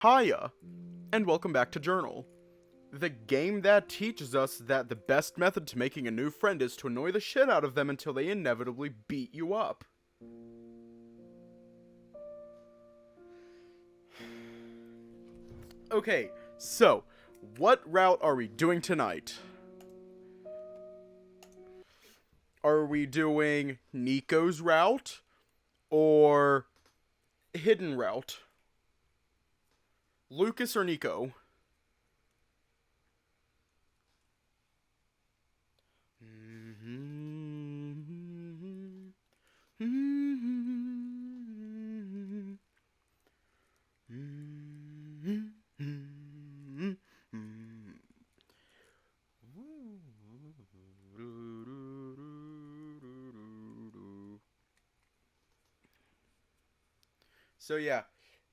Hiya, and welcome back to Journal, the game that teaches us that the best method to making a new friend is to annoy the shit out of them until they inevitably beat you up. Okay, so, what route are we doing tonight? Are we doing Niko's route, or hidden route? Lucas or Niko? So yeah,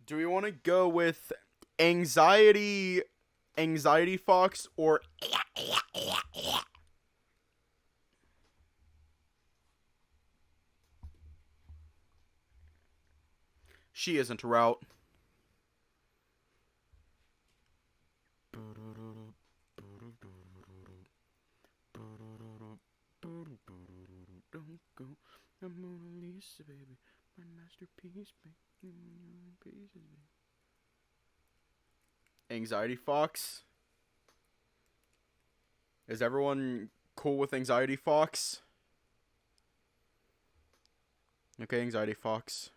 do we want to go with anxiety fox or she isn't a route? Don't go, I'm Mona Lisa, baby, my masterpiece, baby. Anxiety fox. Is everyone cool with anxiety fox? Okay, anxiety fox.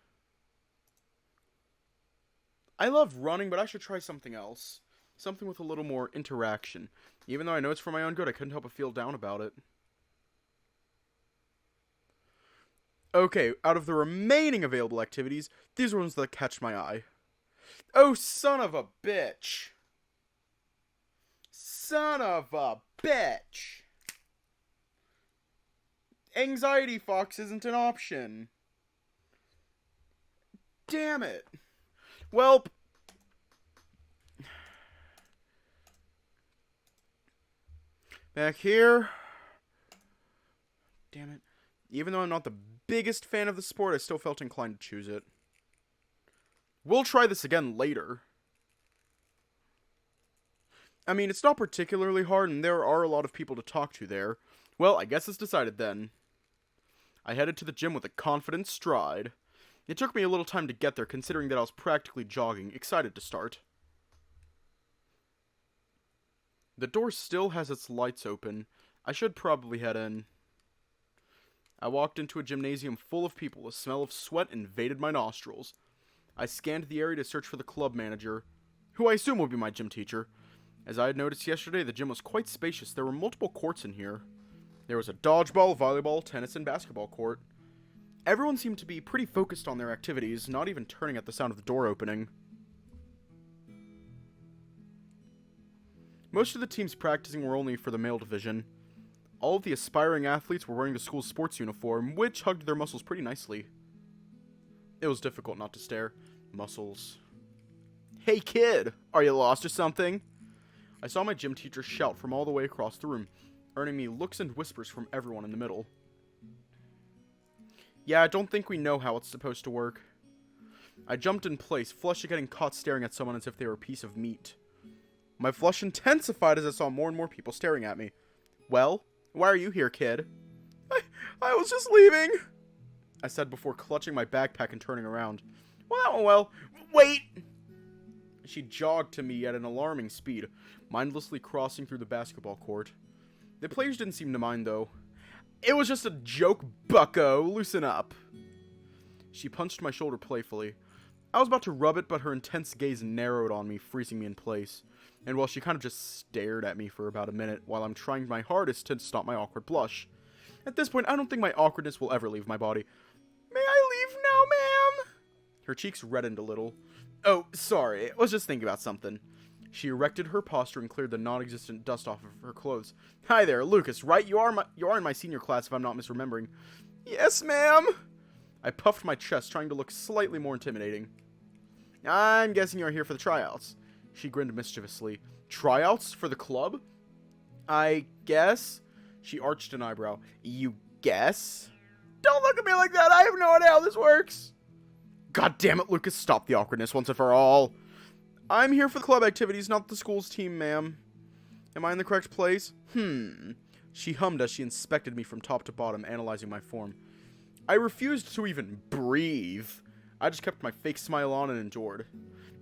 I love running, but I should try something else. Something with a little more interaction. Even though I know it's for my own good, I couldn't help but feel down about it. Okay, out of the remaining available activities, these are ones that catch my eye. Oh, son of a bitch! Son of a bitch! Anxiety fox isn't an option. Damn it. Well, back here. Damn it. Even though I'm not the biggest fan of the sport, I still felt inclined to choose it. We'll try this again later. I mean, it's not particularly hard, and there are a lot of people to talk to there. Well, I guess it's decided then. I headed to the gym with a confident stride. It took me a little time to get there, considering that I was practically jogging, excited to start. The door still has its lights open. I should probably head in. I walked into a gymnasium full of people. A smell of sweat invaded my nostrils. I scanned the area to search for the club manager, who I assume will be my gym teacher. As I had noticed yesterday, the gym was quite spacious. There were multiple courts in here. There was a dodgeball, volleyball, tennis, and basketball court. Everyone seemed to be pretty focused on their activities, not even turning at the sound of the door opening. Most of the teams practicing were only for the male division. All of the aspiring athletes were wearing the school's sports uniform, which hugged their muscles pretty nicely. It was difficult not to stare. Muscles. Hey kid, are you lost or something? I saw my gym teacher shout from all the way across the room, earning me looks and whispers from everyone in the middle. Yeah, I don't think we know how it's supposed to work. I jumped in place, flushed at getting caught staring at someone as if they were a piece of meat. My flush intensified as I saw more and more people staring at me. Well, why are you here, kid? I was just leaving, I said before clutching my backpack and turning around. Well, that went well. Wait! She jogged to me at an alarming speed, mindlessly crossing through the basketball court. The players didn't seem to mind, though. It was just a joke, bucko. Loosen up. She punched my shoulder playfully. I was about to rub it, but her intense gaze narrowed on me, freezing me in place. And while she kind of just stared at me for about a minute while I'm trying my hardest to stop my awkward blush. At this point, I don't think my awkwardness will ever leave my body. May I leave now, ma'am? Her cheeks reddened a little. Oh, sorry. I was just thinking about something. She erected her posture and cleared the non-existent dust off of her clothes. Hi there, Lucas, right? You are in my senior class, if I'm not misremembering. Yes, ma'am. I puffed my chest, trying to look slightly more intimidating. I'm guessing you're here for the tryouts. She grinned mischievously. Tryouts? For the club? I guess? She arched an eyebrow. You guess? Don't look at me like that! I have no idea how this works! God damn it, Lucas, stop the awkwardness once and for all. I'm here for the club activities, not the school's team, ma'am. Am I in the correct place? She hummed as she inspected me from top to bottom, analyzing my form. I refused to even breathe. I just kept my fake smile on and endured.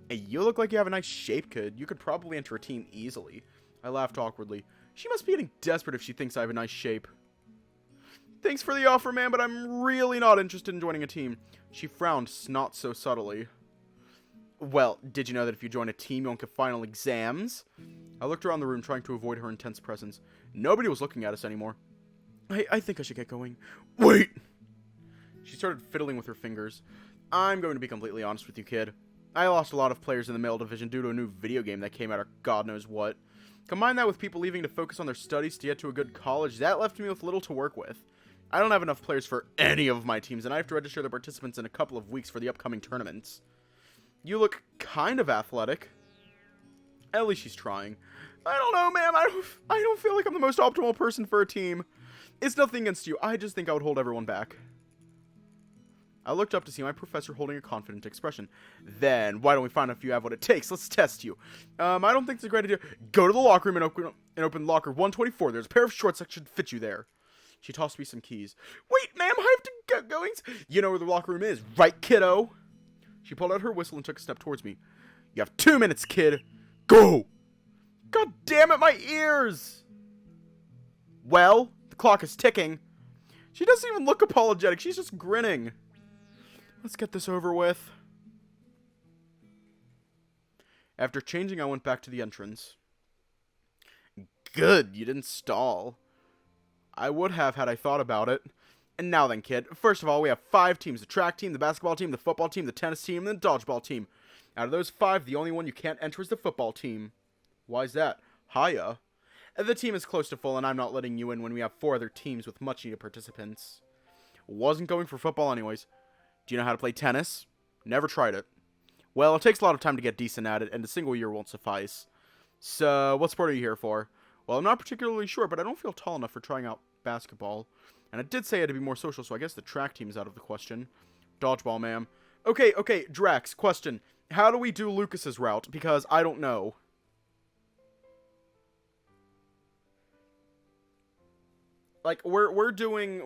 Hey, you look like you have a nice shape, kid. You could probably enter a team easily. I laughed awkwardly. She must be getting desperate if she thinks I have a nice shape. Thanks for the offer, man, but I'm really not interested in joining a team. She frowned not so subtly. Well, did you know that if you join a team, you won't get final exams? I looked around the room, trying to avoid her intense presence. Nobody was looking at us anymore. I think I should get going. Wait! She started fiddling with her fingers. I'm going to be completely honest with you, kid. I lost a lot of players in the male division due to a new video game that came out or God knows what. Combine that with people leaving to focus on their studies to get to a good college, that left me with little to work with. I don't have enough players for any of my teams, and I have to register the participants in a couple of weeks for the upcoming tournaments. You look kind of athletic. At least she's trying. I don't know, ma'am. I don't feel like I'm the most optimal person for a team. It's nothing against you. I just think I would hold everyone back. I looked up to see my professor holding a confident expression. Then, why don't we find out if you have what it takes? Let's test you. I don't think it's a great idea. Go to the locker room and open locker 124. There's a pair of shorts that should fit you there. She tossed me some keys. Wait, ma'am, I have to get going. You know where the locker room is, right, kiddo? She pulled out her whistle and took a step towards me. You have 2 minutes, kid. Go! God damn it, my ears! Well, the clock is ticking. She doesn't even look apologetic. She's just grinning. Let's get this over with. After changing, I went back to the entrance. Good, you didn't stall. I would have had I thought about it. And now then, kid. First of all, we have 5 teams. The track team, the basketball team, the football team, the tennis team, and the dodgeball team. Out of those 5, the only one you can't enter is the football team. Why's that? Hiya. The team is close to full, and I'm not letting you in when we have 4 other teams with much-needed participants. Wasn't going for football anyways. Do you know how to play tennis? Never tried it. Well, it takes a lot of time to get decent at it, and a single year won't suffice. So, what sport are you here for? Well, I'm not particularly sure, but I don't feel tall enough for trying out basketball. And I did say I had to be more social, so I guess the track team is out of the question. Dodgeball, ma'am. Okay, Drax, question. How do we do Lucas's route? Because I don't know. Like, we're doing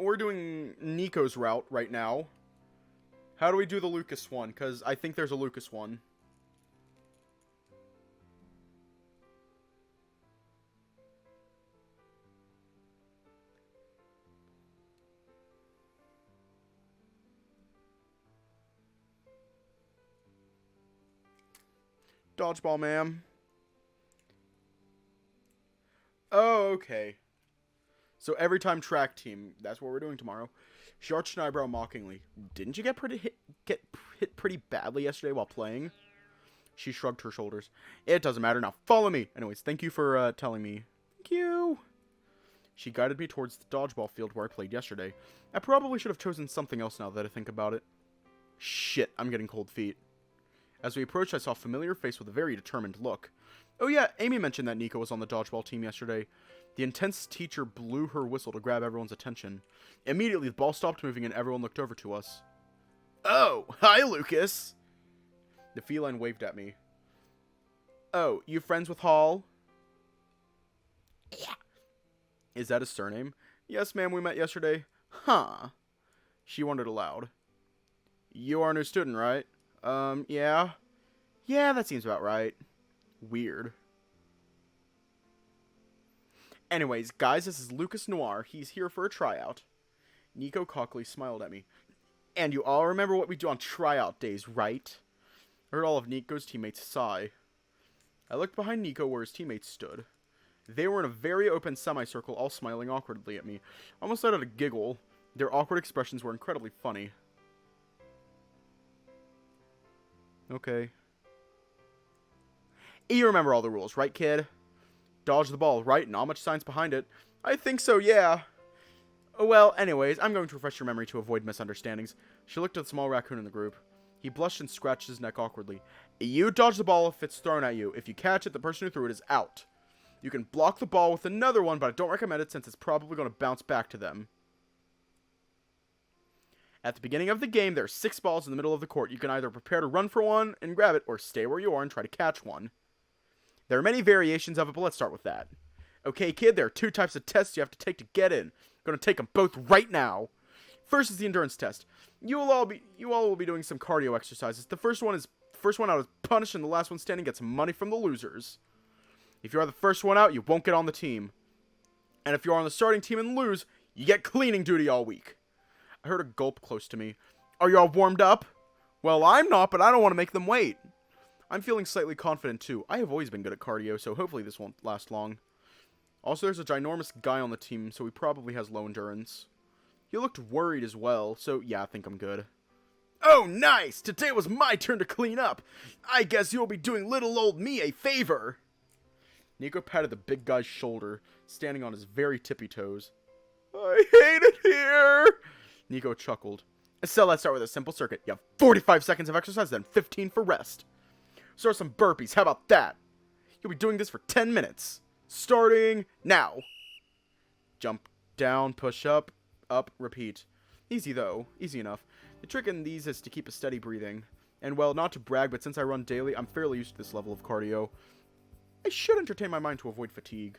Niko's route right now. How do we do the Lucas one? Because I think there's a Lucas one. Dodgeball, ma'am. Oh, okay. So every time track team, that's what we're doing tomorrow. She arched an eyebrow mockingly. Didn't you get hit pretty badly yesterday while playing? She shrugged her shoulders. It doesn't matter. Now follow me. Anyways, thank you for telling me. Thank you. She guided me towards the dodgeball field where I played yesterday. I probably should have chosen something else now that I think about it. Shit, I'm getting cold feet. As we approached, I saw a familiar face with a very determined look. Oh yeah, Amy mentioned that Niko was on the dodgeball team yesterday. The intense teacher blew her whistle to grab everyone's attention. Immediately, the ball stopped moving and everyone looked over to us. Oh, hi, Lucas. The feline waved at me. Oh, you friends with Hall? Yeah. Is that his surname? Yes, ma'am, we met yesterday. Huh. She wondered aloud. You are a new student, right? Yeah. Yeah, that seems about right. Weird. Anyways, guys, this is Lucas Noir. He's here for a tryout. Niko cockily smiled at me. And you all remember what we do on tryout days, right? I heard all of Niko's teammates sigh. I looked behind Niko where his teammates stood. They were in a very open semicircle, all smiling awkwardly at me. I almost started to giggle. Their awkward expressions were incredibly funny. Okay. You remember all the rules, right, kid? Dodge the ball, right? Not much science behind it. I think so, yeah. Well, anyways, I'm going to refresh your memory to avoid misunderstandings. She looked at the small raccoon in the group. He blushed and scratched his neck awkwardly. You dodge the ball if it's thrown at you. If you catch it, the person who threw it is out. You can block the ball with another one, but I don't recommend it since it's probably going to bounce back to them. At the beginning of the game, there are 6 balls in the middle of the court. You can either prepare to run for one and grab it, or stay where you are and try to catch one. There are many variations of it, but let's start with that. Okay, kid, there are 2 types of tests you have to take to get in. I'm going to take them both right now. First is the endurance test. You all will be doing some cardio exercises. The first one out is punished, and the last one standing gets money from the losers. If you are the first one out, you won't get on the team. And if you are on the starting team and lose, you get cleaning duty all week. I heard a gulp close to me. Are you all warmed up? Well, I'm not, but I don't want to make them wait. I'm feeling slightly confident too. I have always been good at cardio, so hopefully this won't last long. Also, there's a ginormous guy on the team, so he probably has low endurance. He looked worried as well, so yeah, I think I'm good. Oh, nice! Today was my turn to clean up. I guess you'll be doing little old me a favor. Niko patted the big guy's shoulder, standing on his very tippy toes. I hate it here! Niko chuckled. So let's start with a simple circuit. You have 45 seconds of exercise, then 15 for rest. Start some burpees, how about that? You'll be doing this for 10 minutes. Starting now. Jump down, push up, repeat. Easy though, easy enough. The trick in these is to keep a steady breathing. And well, not to brag, but since I run daily, I'm fairly used to this level of cardio. I should entertain my mind to avoid fatigue.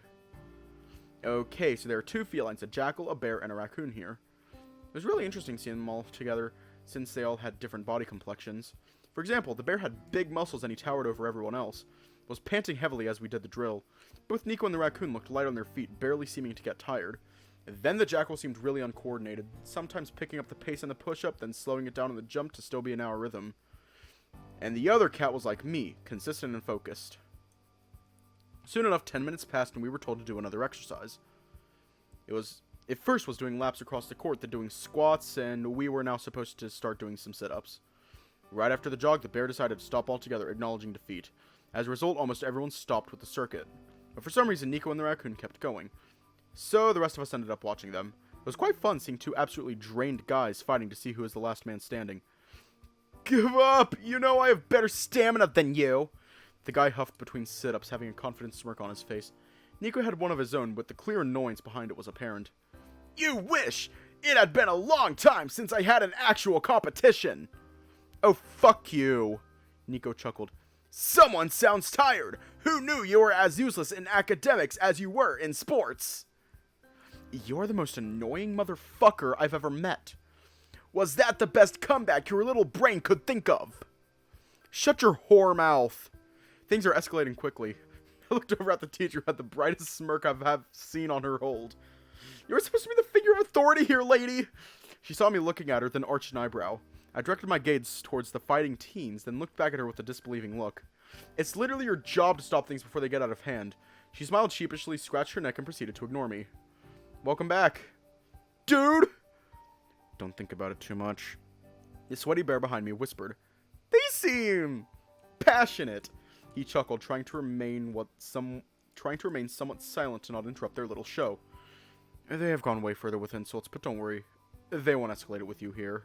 Okay, so there are 2 felines, a jackal, a bear, and a raccoon here. It was really interesting seeing them all together, since they all had different body complexions. For example, the bear had big muscles and he towered over everyone else. Was panting heavily as we did the drill. Both Niko and the raccoon looked light on their feet, barely seeming to get tired. Then the jackal seemed really uncoordinated, sometimes picking up the pace in the push-up, then slowing it down in the jump to still be in our rhythm. And the other cat was like me, consistent and focused. Soon enough, 10 minutes passed and we were told to do another exercise. It first was doing laps across the court, then doing squats, and we were now supposed to start doing some sit-ups. Right after the jog, the bear decided to stop altogether, acknowledging defeat. As a result, almost everyone stopped with the circuit. But for some reason, Niko and the raccoon kept going. So the rest of us ended up watching them. It was quite fun seeing 2 absolutely drained guys fighting to see who is the last man standing. Give up! You know I have better stamina than you! The guy huffed between sit-ups, having a confident smirk on his face. Niko had one of his own, but the clear annoyance behind it was apparent. You wish! It had been a long time since I had an actual competition! Oh, fuck you! Niko chuckled. Someone sounds tired! Who knew you were as useless in academics as you were in sports? You're the most annoying motherfucker I've ever met. Was that the best comeback your little brain could think of? Shut your whore mouth. Things are escalating quickly. I looked over at the teacher who had the brightest smirk I've seen on her hold. You're supposed to be the figure of authority here, lady! She saw me looking at her, then arched an eyebrow. I directed my gaze towards the fighting teens, then looked back at her with a disbelieving look. It's literally your job to stop things before they get out of hand. She smiled sheepishly, scratched her neck, and proceeded to ignore me. Welcome back. Dude! Don't think about it too much. The sweaty bear behind me whispered. They seem passionate. He chuckled, trying to remain somewhat silent to not interrupt their little show. They have gone way further with insults, but don't worry. They won't escalate it with you here.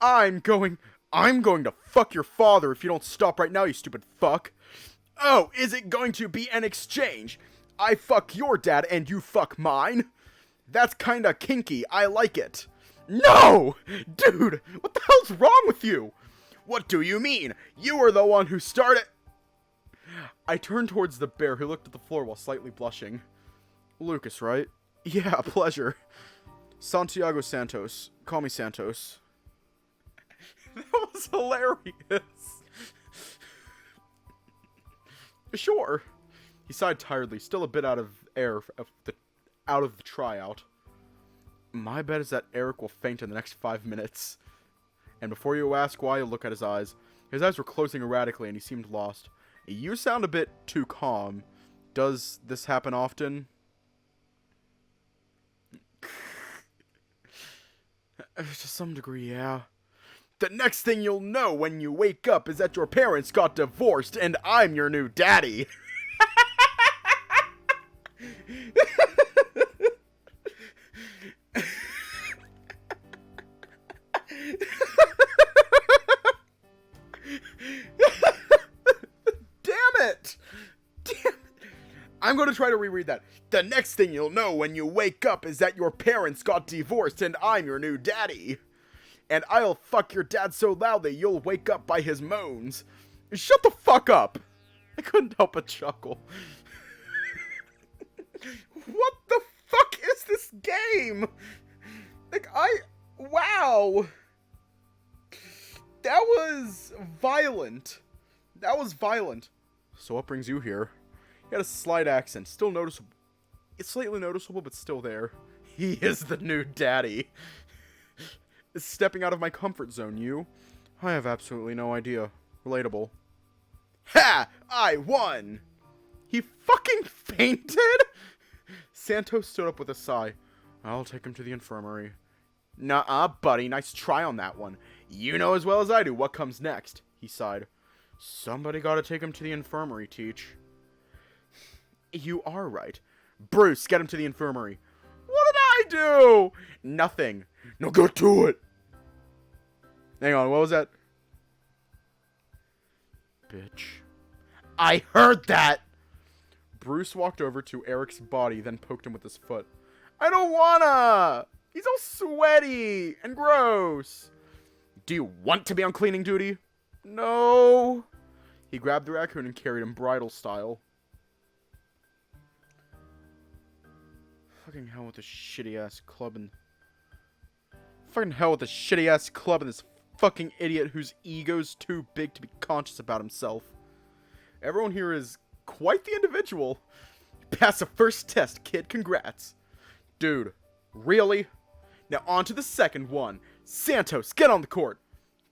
I'm going to fuck your father if you don't stop right now, you stupid fuck. Oh, is it going to be an exchange? I fuck your dad and you fuck mine? That's kinda kinky, I like it. No! Dude, what the hell's wrong with you? What do you mean? You were the one who started... I turned towards the bear, who looked at the floor while slightly blushing. Lucas, right? Yeah, pleasure. Santiago Santos. Call me Santos. That was hilarious. Sure. He sighed tiredly, still a bit out of the tryout. My bet is that Eric will faint in the next 5 minutes. And before you ask why, you look at his eyes. His eyes were closing erratically and he seemed lost. You sound a bit too calm. Does this happen often? To some degree, yeah. The next thing you'll know when you wake up is that your parents got divorced and I'm your new daddy. I'm going to try to reread that. The next thing you'll know when you wake up is that your parents got divorced and I'm your new daddy. And I'll fuck your dad so loudly you'll wake up by his moans. Shut the fuck up! I couldn't help but chuckle. What the fuck is this game? Like, wow. That was violent. That was violent. So what brings you here? He had a slight accent, still noticeable. It's slightly noticeable, but still there. He is the new daddy. Stepping out of my comfort zone, you? I have absolutely no idea. Relatable. Ha! I won! He fucking fainted? Santos stood up with a sigh. I'll take him to the infirmary. Nuh-uh, buddy. Nice try on that one. You know as well as I do what comes next, he sighed. Somebody gotta take him to the infirmary, Teach. You are right. Bruce, get him to the infirmary. What did I do? Nothing. Now get to it. Hang on, what was that? Bitch. I heard that! Bruce walked over to Eric's body, then poked him with his foot. I don't wanna! He's all sweaty and gross. Do you want to be on cleaning duty? No. He grabbed the raccoon and carried him bridal style. Fucking hell with this shitty ass club and... Fucking hell with this shitty ass club and this fucking idiot whose ego's too big to be conscious about himself. Everyone here is quite the individual. You passed the first test, kid. Congrats. Dude, really? Now on to the second one. Santos, get on the court.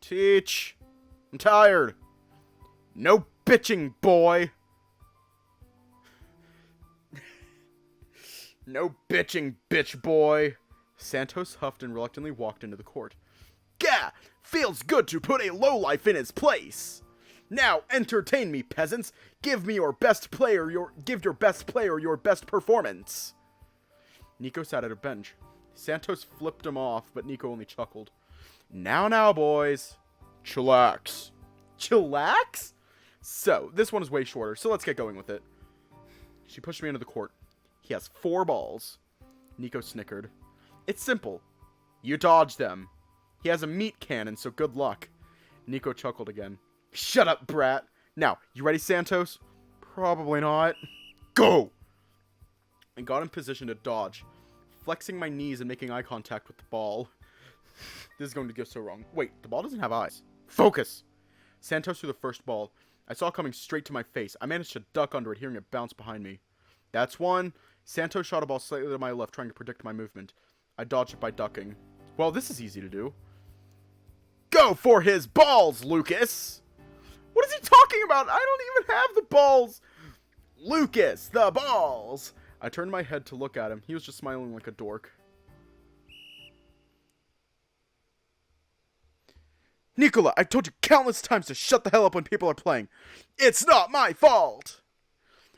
Teach. I'm tired. No bitching, boy. No bitching, bitch boy. Santos huffed and reluctantly walked into the court. Gah! Feels good to put a lowlife in his place. Now entertain me, peasants. Give your best player your best performance. Niko sat at a bench. Santos flipped him off, but Niko only chuckled. Now, boys. Chillax. Chillax? So, this one is way shorter, so let's get going with it. She pushed me into the court. He has 4 balls. Niko snickered. It's simple. You dodge them. He has a meat cannon, so good luck. Niko chuckled again. Shut up, brat. Now, you ready, Santos? Probably not. Go! I got in position to dodge, flexing my knees and making eye contact with the ball. This is going to go so wrong. Wait, the ball doesn't have eyes. Focus! Santos threw the first ball. I saw it coming straight to my face. I managed to duck under it, hearing it bounce behind me. That's one. Santos shot a ball slightly to my left, trying to predict my movement. I dodged it by ducking. Well, this is easy to do. Go for his balls, Lucas! What is he talking about? I don't even have the balls! Lucas, the balls! I turned my head to look at him. He was just smiling like a dork. Nikola, I've told you countless times to shut the hell up when people are playing. It's not my fault!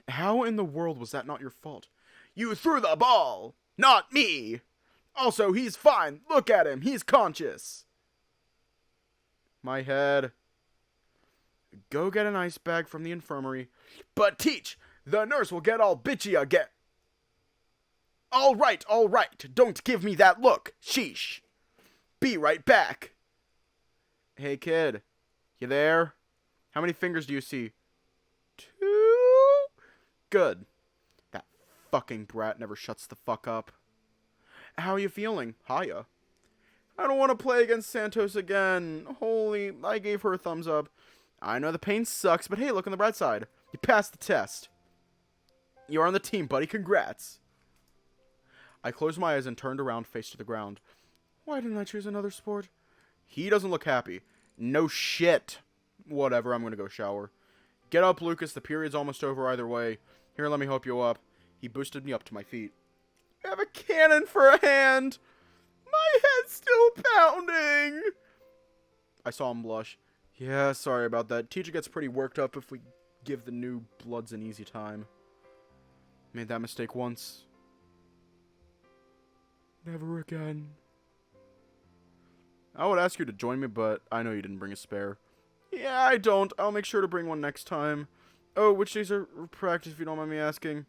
How in the world was that not your fault? You threw the ball! Not me! Also, he's fine. Look at him. He's conscious. My head. Go get an ice bag from the infirmary. But Teach, the nurse will get all bitchy again. All right. Don't give me that look. Sheesh. Be right back. Hey, kid. You there? How many fingers do you see? 2? Good. That fucking brat never shuts the fuck up. How are you feeling? Hiya. I don't want to play against Santos again. Holy, I gave her a thumbs up. I know the pain sucks, but hey, look on the bright side. You passed the test. You're on the team, buddy. Congrats. I closed my eyes and turned around, face to the ground. Why didn't I choose another sport? He doesn't look happy. No shit. Whatever, I'm gonna go shower. Get up, Lucas. The period's almost over either way. Here, let me help you up. He boosted me up to my feet. You have a cannon for a hand. My head's still pounding. I saw him blush. Yeah, sorry about that. Teacher gets pretty worked up if we give the new bloods an easy time. Made that mistake once. Never again. I would ask you to join me, but I know you didn't bring a spare. Yeah, I don't. I'll make sure to bring one next time. Oh, which days are practice, if you don't mind me asking?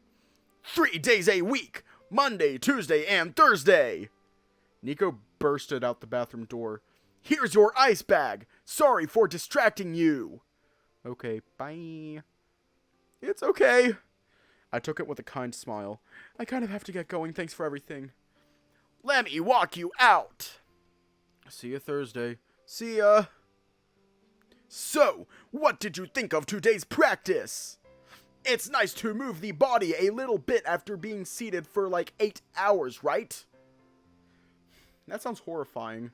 3 days a week! Monday, Tuesday, and Thursday! Niko bursted out the bathroom door. Here's your ice bag. Sorry for distracting you. Okay, bye. It's okay. I took it with a kind smile. I kind of have to get going. Thanks for everything. Let me walk you out. See you Thursday. See ya. So, what did you think of today's practice? It's nice to move the body a little bit after being seated for like 8 hours, right? That sounds horrifying.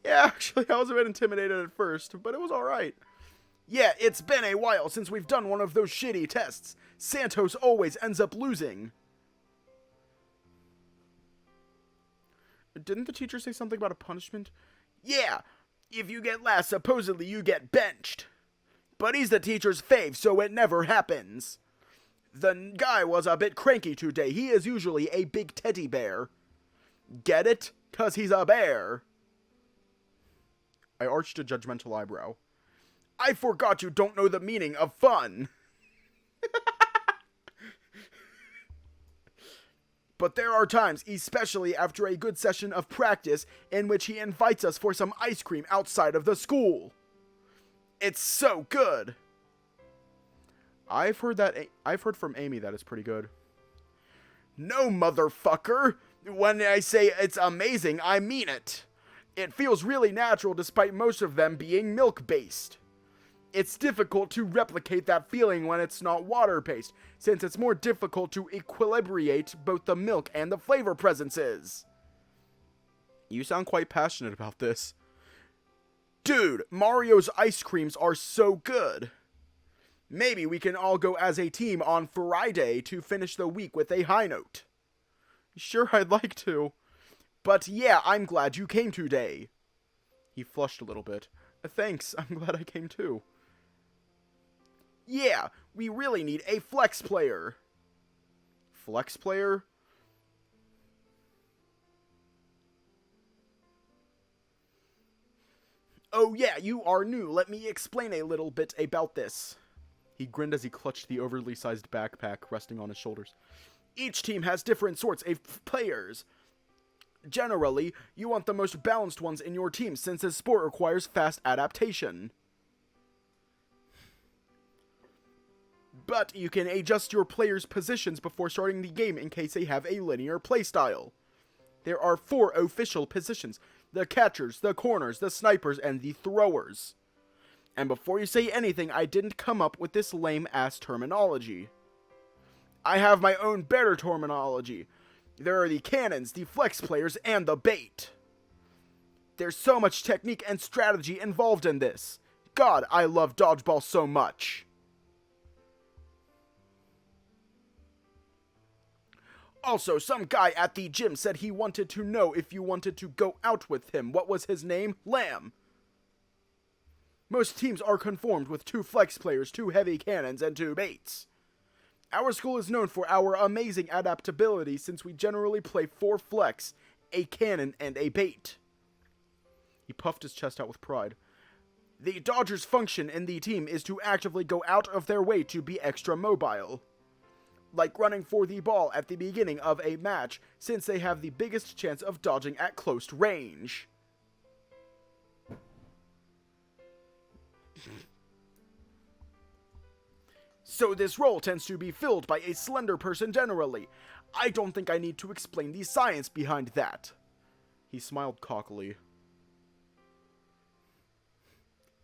Yeah, actually, I was a bit intimidated at first, but it was alright. Yeah, it's been a while since we've done one of those shitty tests. Santos always ends up losing. Didn't the teacher say something about a punishment? Yeah, if you get last, supposedly you get benched. But he's the teacher's fave, so it never happens. The guy was a bit cranky today. He is usually a big teddy bear. Get it? 'Cause he's a bear. I arched a judgmental eyebrow. I forgot you don't know the meaning of fun. But there are times, especially after a good session of practice, in which he invites us for some ice cream outside of the school. It's so good. I've heard from Amy that it's pretty good. No, motherfucker. When I say it's amazing, I mean it. It feels really natural despite most of them being milk-based. It's difficult to replicate that feeling when it's not water-based, since it's more difficult to equilibrate both the milk and the flavor presences. You sound quite passionate about this. Dude, Mario's ice creams are so good. Maybe we can all go as a team on Friday to finish the week with a high note. Sure, I'd like to. But yeah, I'm glad you came today. He flushed a little bit. Thanks, I'm glad I came too. Yeah, we really need a flex player. Flex player? Oh yeah, you are new. Let me explain a little bit about this. He grinned as he clutched the overly sized backpack resting on his shoulders. Each team has different sorts of players. Generally, you want the most balanced ones in your team since this sport requires fast adaptation. But you can adjust your players' positions before starting the game in case they have a linear playstyle. There are 4 official positions: the catchers, the corners, the snipers, and the throwers. And before you say anything, I didn't come up with this lame-ass terminology. I have my own better terminology. There are the cannons, the flex players, and the bait. There's so much technique and strategy involved in this. God, I love dodgeball so much. Also, some guy at the gym said he wanted to know if you wanted to go out with him. What was his name? Lamb. Most teams are conformed with 2 flex players, 2 heavy cannons, and 2 baits. Our school is known for our amazing adaptability since we generally play 4 flex, a cannon, and a bait. He puffed his chest out with pride. The Dodgers' function in the team is to actively go out of their way to be extra mobile. Like running for the ball at the beginning of a match, since they have the biggest chance of dodging at close range. So this role tends to be filled by a slender person generally. I don't think I need to explain the science behind that. He smiled cockily.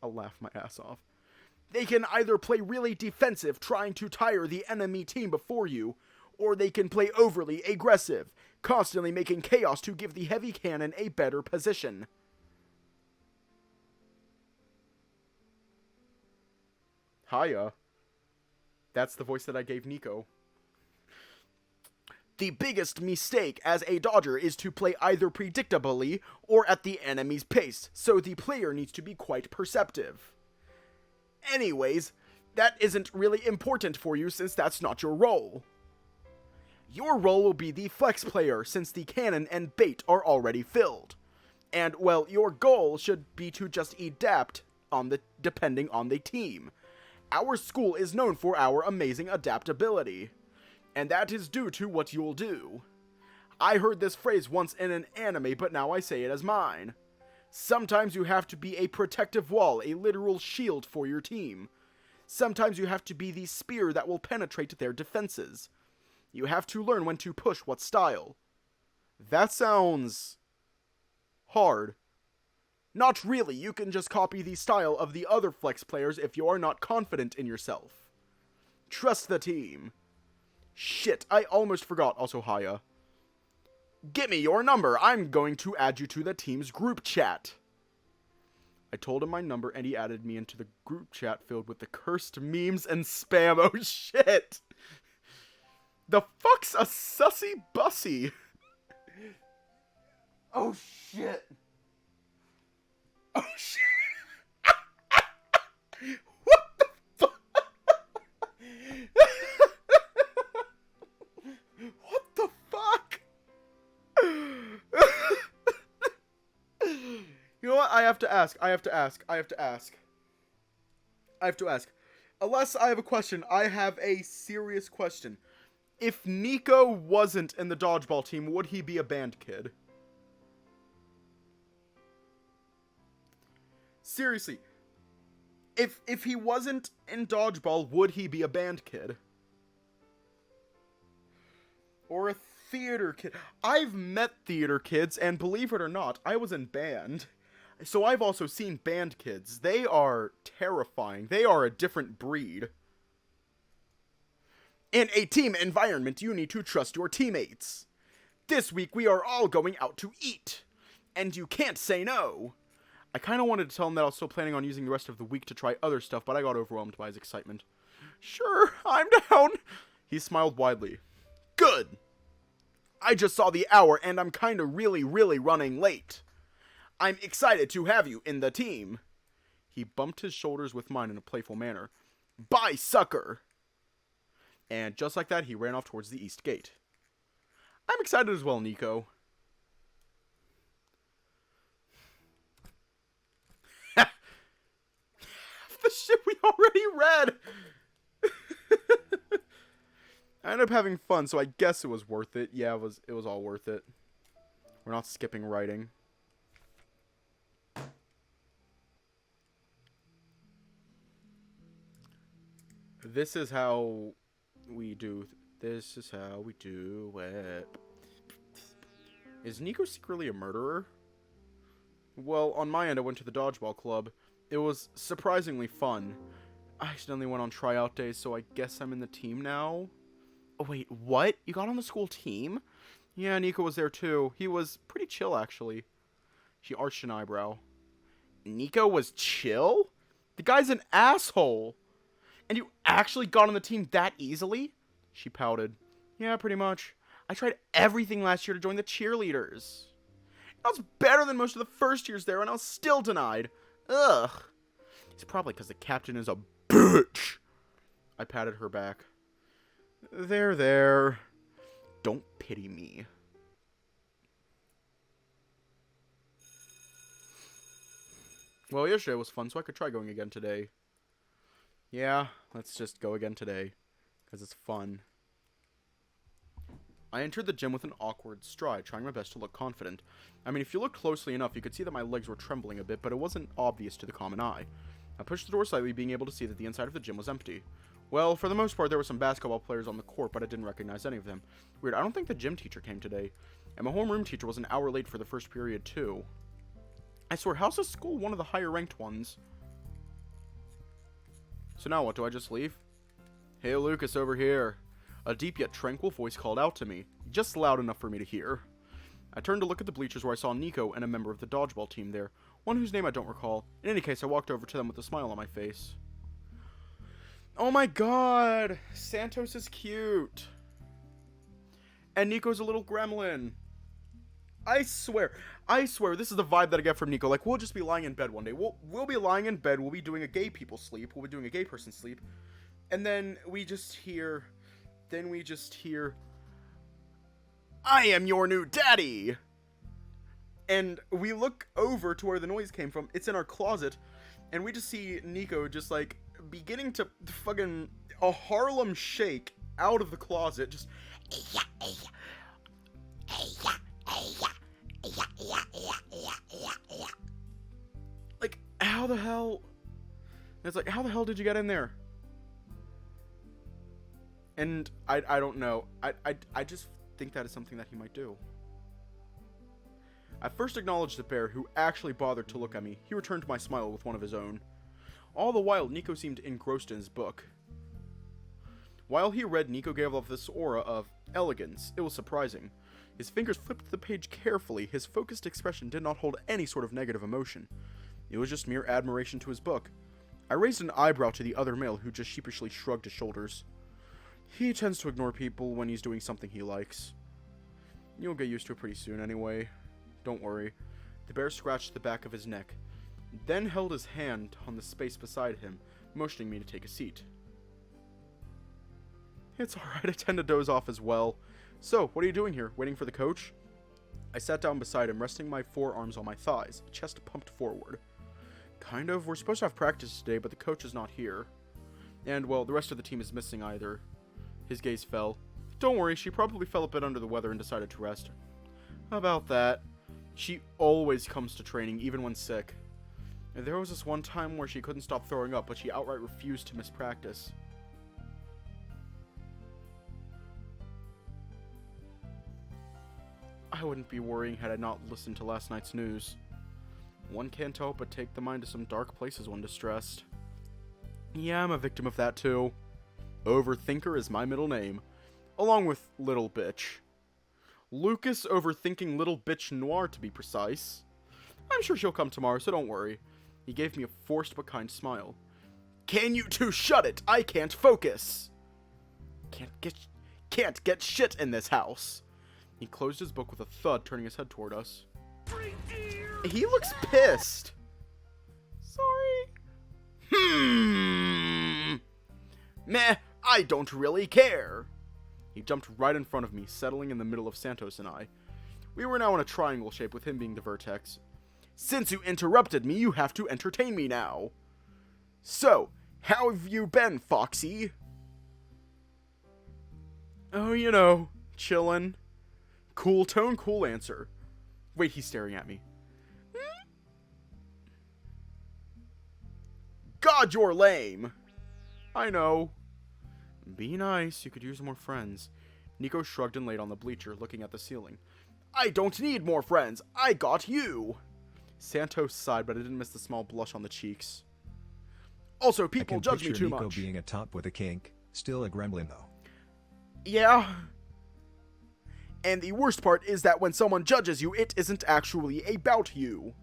I'll laugh my ass off. They can either play really defensive, trying to tire the enemy team before you, or they can play overly aggressive, constantly making chaos to give the heavy cannon a better position. Hiya. That's the voice that I gave Niko. The biggest mistake as a dodger is to play either predictably or at the enemy's pace, so the player needs to be quite perceptive. Anyways, that isn't really important for you since that's not your role. Your role will be the flex player since the cannon and bait are already filled. And, well, your goal should be to just adapt depending on the team. Our school is known for our amazing adaptability, and that is due to what you'll do. I heard this phrase once in an anime, but now I say it as mine. Sometimes you have to be a protective wall, a literal shield for your team. Sometimes you have to be the spear that will penetrate their defenses. You have to learn when to push what style. That sounds hard. Not really, you can just copy the style of the other flex players if you are not confident in yourself. Trust the team. Shit, I almost forgot. Also, Haya. Give me your number. I'm going to add you to the team's group chat. I told him my number and he added me into the group chat filled with the cursed memes and spam. Oh shit. The fuck's a sussy bussy? Oh shit. Oh shit. What the fuck? What the fuck? You know what? I have to ask. Unless I have a question, I have a serious question. If Niko wasn't in the dodgeball team, would he be a band kid? Seriously. If he wasn't in dodgeball, would he be a band kid? Or a theater kid? I've met theater kids, and believe it or not, I was in band. So I've also seen band kids. They are terrifying. They are a different breed. In a team environment, you need to trust your teammates. This week, we are all going out to eat. And you can't say no. I kind of wanted to tell him that I was still planning on using the rest of the week to try other stuff, but I got overwhelmed by his excitement. Sure, I'm down. He smiled widely. Good. I just saw the hour, and I'm kind of really running late. I'm excited to have you in the team. He bumped his shoulders with mine in a playful manner. Bye, sucker. And just like that, he ran off towards the east gate. I'm excited as well, Niko. The shit we already read. I ended up having fun, so I guess it was worth it. Yeah, it was all worth it. We're not skipping writing. This is how we do. This is how we do it. Is Niko secretly a murderer? Well, on my end, I went to the dodgeball club. It was surprisingly fun. I accidentally went on tryout day, so I guess I'm in the team now. Oh, wait, what? You got on the school team? Yeah, Niko was there too. He was pretty chill, actually. She arched an eyebrow. Niko was chill? The guy's an asshole. And you actually got on the team that easily? She pouted. Yeah, pretty much. I tried everything last year to join the cheerleaders. I was better than most of the first years there, and I was still denied. Ugh. It's probably because the captain is a bitch. I patted her back. There. Don't pity me. Well, yesterday was fun, so I could try going again today. Yeah, let's just go again today, because it's fun. I entered the gym with an awkward stride, trying my best to look confident. I mean, if you looked closely enough, you could see that my legs were trembling a bit, but it wasn't obvious to the common eye. I pushed the door slightly, being able to see that the inside of the gym was empty. Well, for the most part, there were some basketball players on the court, but I didn't recognize any of them. Weird, I don't think the gym teacher came today. And my homeroom teacher was an hour late for the first period, too. I swear, how's this school one of the higher-ranked ones? So now what, do I just leave? Hey, Lucas, over here. A deep yet tranquil voice called out to me, just loud enough for me to hear. I turned to look at the bleachers where I saw Niko and a member of the dodgeball team there, one whose name I don't recall. In any case, I walked over to them with a smile on my face. Oh my god! Santos is cute! And Niko's a little gremlin. I swear, this is the vibe that I get from Niko. Like, we'll just be lying in bed one day. We'll be lying in bed, we'll be doing a gay people sleep, we'll be doing a gay person sleep, and then we just hear, I am your new daddy! And we look over to where the noise came from. It's in our closet, and we just see Niko just, like, beginning to fucking a Harlem shake out of the closet, just, Like, how the hell? It's like, how the hell did you get in there? And I don't know. I just think that is something that he might do. I first acknowledged the bear, who actually bothered to look at me. He returned my smile with one of his own. All the while, Niko seemed engrossed in his book. While he read, Niko gave off this aura of elegance. It was surprising. His fingers flipped the page carefully. His focused expression did not hold any sort of negative emotion. It was just mere admiration to his book. I raised an eyebrow to the other male, who just sheepishly shrugged his shoulders. He tends to ignore people when he's doing something he likes. You'll get used to it pretty soon anyway. Don't worry. The bear scratched the back of his neck, then held his hand on the space beside him, motioning me to take a seat. It's alright, I tend to doze off as well. So, what are you doing here? Waiting for the coach? I sat down beside him, resting my forearms on my thighs, chest pumped forward. Kind of. We're supposed to have practice today, but the coach is not here. And, well, the rest of the team is missing either. His gaze fell. Don't worry, she probably fell a bit under the weather and decided to rest. About that. She always comes to training, even when sick. And there was this one time where she couldn't stop throwing up, but she outright refused to miss practice. I wouldn't be worrying had I not listened to last night's news. One can't help but take the mind to some dark places when distressed. Yeah, I'm a victim of that too. Overthinker is my middle name, along with Little Bitch. Lucas Overthinking Little Bitch Noir, to be precise. I'm sure she'll come tomorrow, so don't worry. He gave me a forced but kind smile. Can you two shut it? I can't focus. Can't get shit in this house. He closed his book with a thud, turning his head toward us. He looks pissed. Sorry. Meh, I don't really care. He jumped right in front of me, settling in the middle of Santos and I. We were now in a triangle shape, with him being the vertex. Since you interrupted me, you have to entertain me now. So, how have you been, Foxy? Oh, you know, chillin'. Cool tone, cool answer. Wait, he's staring at me. God, you're lame. I know. Be nice, you could use more friends. Niko shrugged and laid on the bleacher, looking at the ceiling. I don't need more friends. I got you. Santos sighed, but I didn't miss the small blush on the cheeks. Also, people judge me too much. Niko being a top with a kink, still a gremlin though. Yeah. And the worst part is that when someone judges you, it isn't actually about you.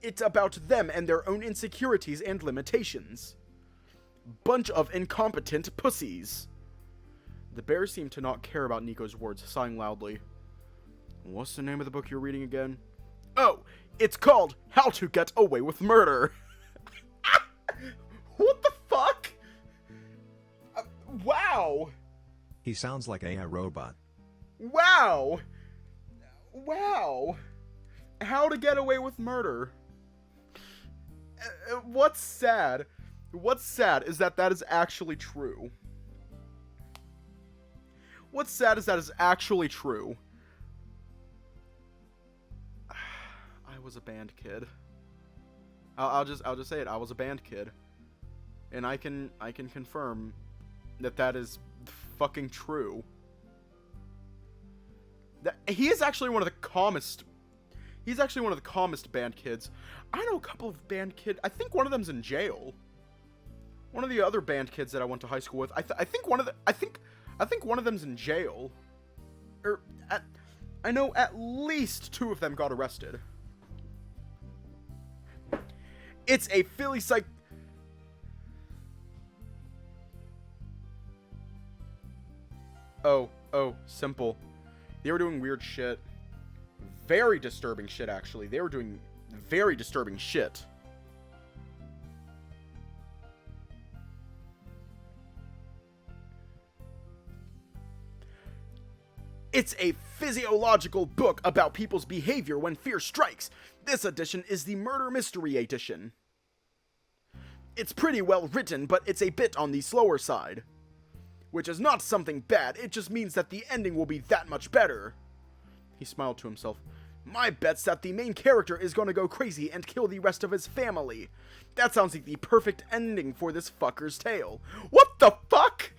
It's about them and their own insecurities and limitations. Bunch of incompetent pussies. The bear seemed to not care about Niko's words, sighing loudly. What's the name of the book you're reading again? Oh, it's called How to Get Away with Murder. What the fuck? Wow. He sounds like a robot. Wow. Wow. How to Get Away with Murder. What's sad is that is actually true. What's sad is that is actually true. I was a band kid. I'll just say it. I was a band kid, and I can confirm that is fucking true. That he is actually one of the calmest. He's actually one of the calmest band kids. I know a couple of band kids. I think one of them's in jail. One of the other band kids that I went to high school with. I think one of them's in jail. I know at least 2 of them got arrested. It's a Philly psych. Oh, simple. They were doing weird shit. Very disturbing shit, actually. They were doing very disturbing shit. It's a physiological book about people's behavior when fear strikes. This edition is the Murder Mystery Edition. It's pretty well written, but it's a bit on the slower side. Which is not something bad, it just means that the ending will be that much better. He smiled to himself. My bet's that the main character is gonna go crazy and kill the rest of his family. That sounds like the perfect ending for this fucker's tale. What the fuck?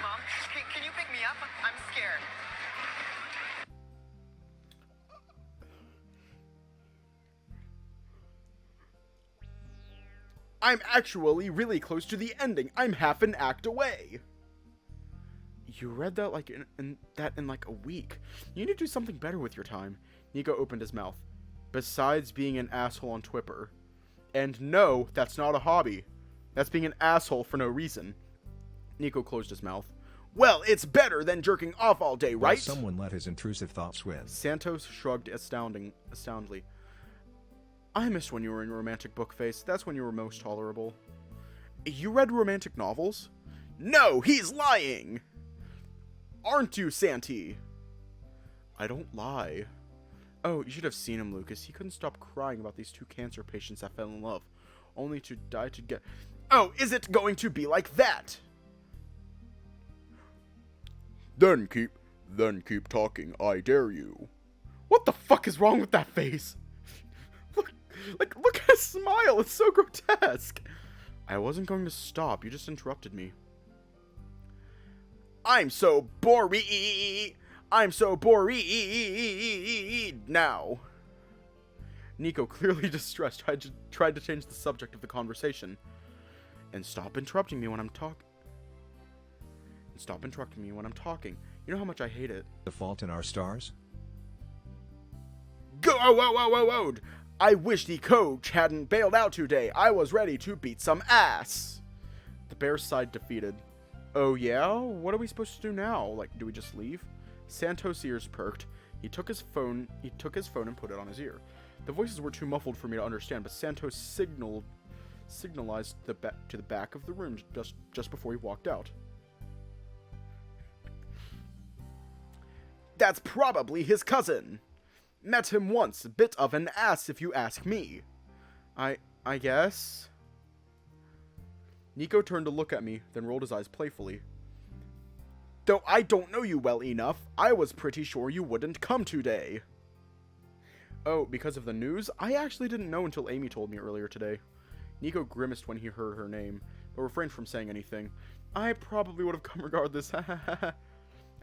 Mom, can you pick me up? I'm scared. I'm actually really close to the ending. I'm half an act away. You read that like in like a week. You need to do something better with your time. Niko opened his mouth. Besides being an asshole on Twitter. And no, that's not a hobby. That's being an asshole for no reason. Niko closed his mouth. Well, it's better than jerking off all day, right? Will someone let his intrusive thoughts win. Santos shrugged astoundingly. I missed when you were in romantic book face. That's when you were most tolerable. You read romantic novels? No, he's lying! Aren't you, Santi? I don't lie. Oh, you should have seen him, Lucas. He couldn't stop crying about these two cancer patients that fell in love, only to die together. Oh, is it going to be like that? Then keep talking, I dare you. What the fuck is wrong with that face? Look at his smile, it's so grotesque. I wasn't going to stop, you just interrupted me. I'm so bored now. Niko, clearly distressed, tried to change the subject of the conversation. And stop interrupting me when I'm talking. You know how much I hate it. The Fault in Our Stars? Go! Whoa! I wish the coach hadn't bailed out today. I was ready to beat some ass. The Bears side defeated. Oh yeah? What are we supposed to do now? Like, do we just leave? Santos' ears perked. He took his phone and put it on his ear. The voices were too muffled for me to understand, but Santos signalized to the back of the room just before he walked out. That's probably his cousin. Met him once, bit of an ass if you ask me. I guess. Niko turned to look at me, then rolled his eyes playfully. Though I don't know you well enough, I was pretty sure you wouldn't come today. Oh, because of the news? I actually didn't know until Amy told me earlier today. Niko grimaced when he heard her name, but refrained from saying anything. I probably would have come regardless.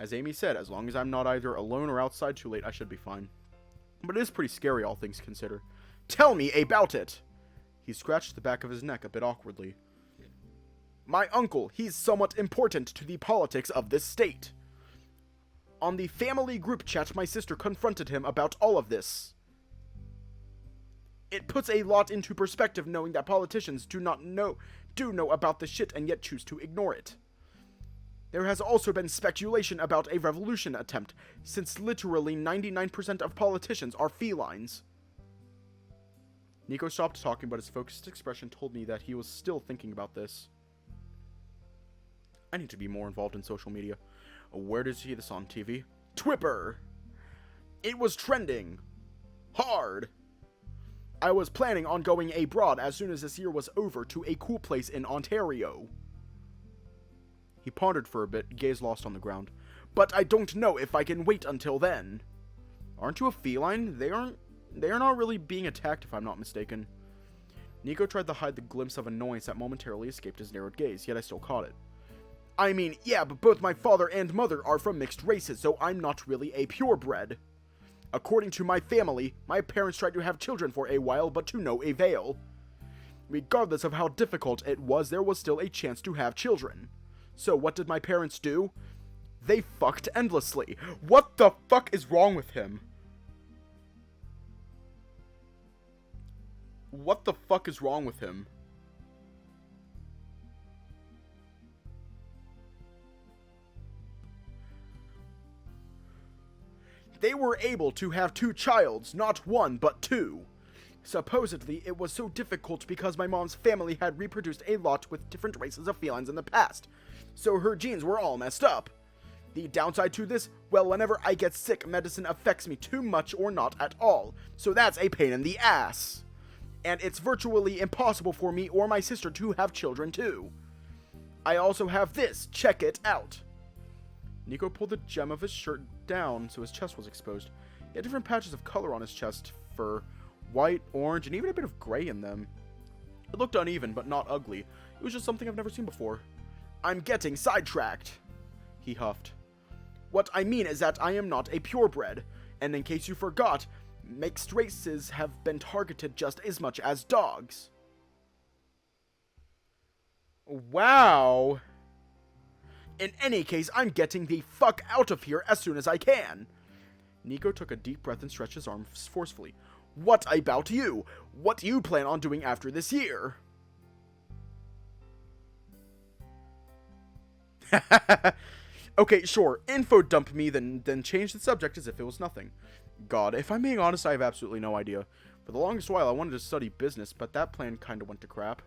As Amy said, as long as I'm not either alone or outside too late, I should be fine. But it is pretty scary, all things considered. Tell me about it! He scratched the back of his neck a bit awkwardly. My uncle, he's somewhat important to the politics of this state. On the family group chat, my sister confronted him about all of this. It puts a lot into perspective knowing that politicians do know about the shit and yet choose to ignore it. There has also been speculation about a revolution attempt, since literally 99% of politicians are felines. Niko stopped talking, but his focused expression told me that he was still thinking about this. I need to be more involved in social media. Where did you see this on TV? Twipper! It was trending. Hard. I was planning on going abroad as soon as this year was over to a cool place in Ontario. He pondered for a bit, gaze lost on the ground. But I don't know if I can wait until then. Aren't you a feline? They are not really being attacked if I'm not mistaken. Niko tried to hide the glimpse of annoyance that momentarily escaped his narrowed gaze, yet I still caught it. I mean, yeah, but both my father and mother are from mixed races, so I'm not really a purebred. According to my family, my parents tried to have children for a while, but to no avail. Regardless of how difficult it was, there was still a chance to have children. So what did my parents do? They fucked endlessly. What the fuck is wrong with him? What the fuck is wrong with him? They were able to have 2 childs, not 1, but 2. Supposedly, it was so difficult because my mom's family had reproduced a lot with different races of felines in the past, so her genes were all messed up. The downside to this, well, whenever I get sick, medicine affects me too much or not at all, so that's a pain in the ass. And it's virtually impossible for me or my sister to have children too. I also have this, check it out. Niko pulled the gem of his shirt down so his chest was exposed. He had different patches of color on his chest, fur, white, orange, and even a bit of gray in them. It looked uneven, but not ugly. It was just something I've never seen before. I'm getting sidetracked, he huffed. What I mean is that I am not a purebred, and in case you forgot, mixed races have been targeted just as much as dogs. Wow. In any case, I'm getting the fuck out of here as soon as I can. Niko took a deep breath and stretched his arms forcefully. What about you? What do you plan on doing after this year? Okay, sure, info dump me, then change the subject as if it was nothing. God, if I'm being honest, I have absolutely no idea. For the longest while, I wanted to study business, but that plan kinda went to crap.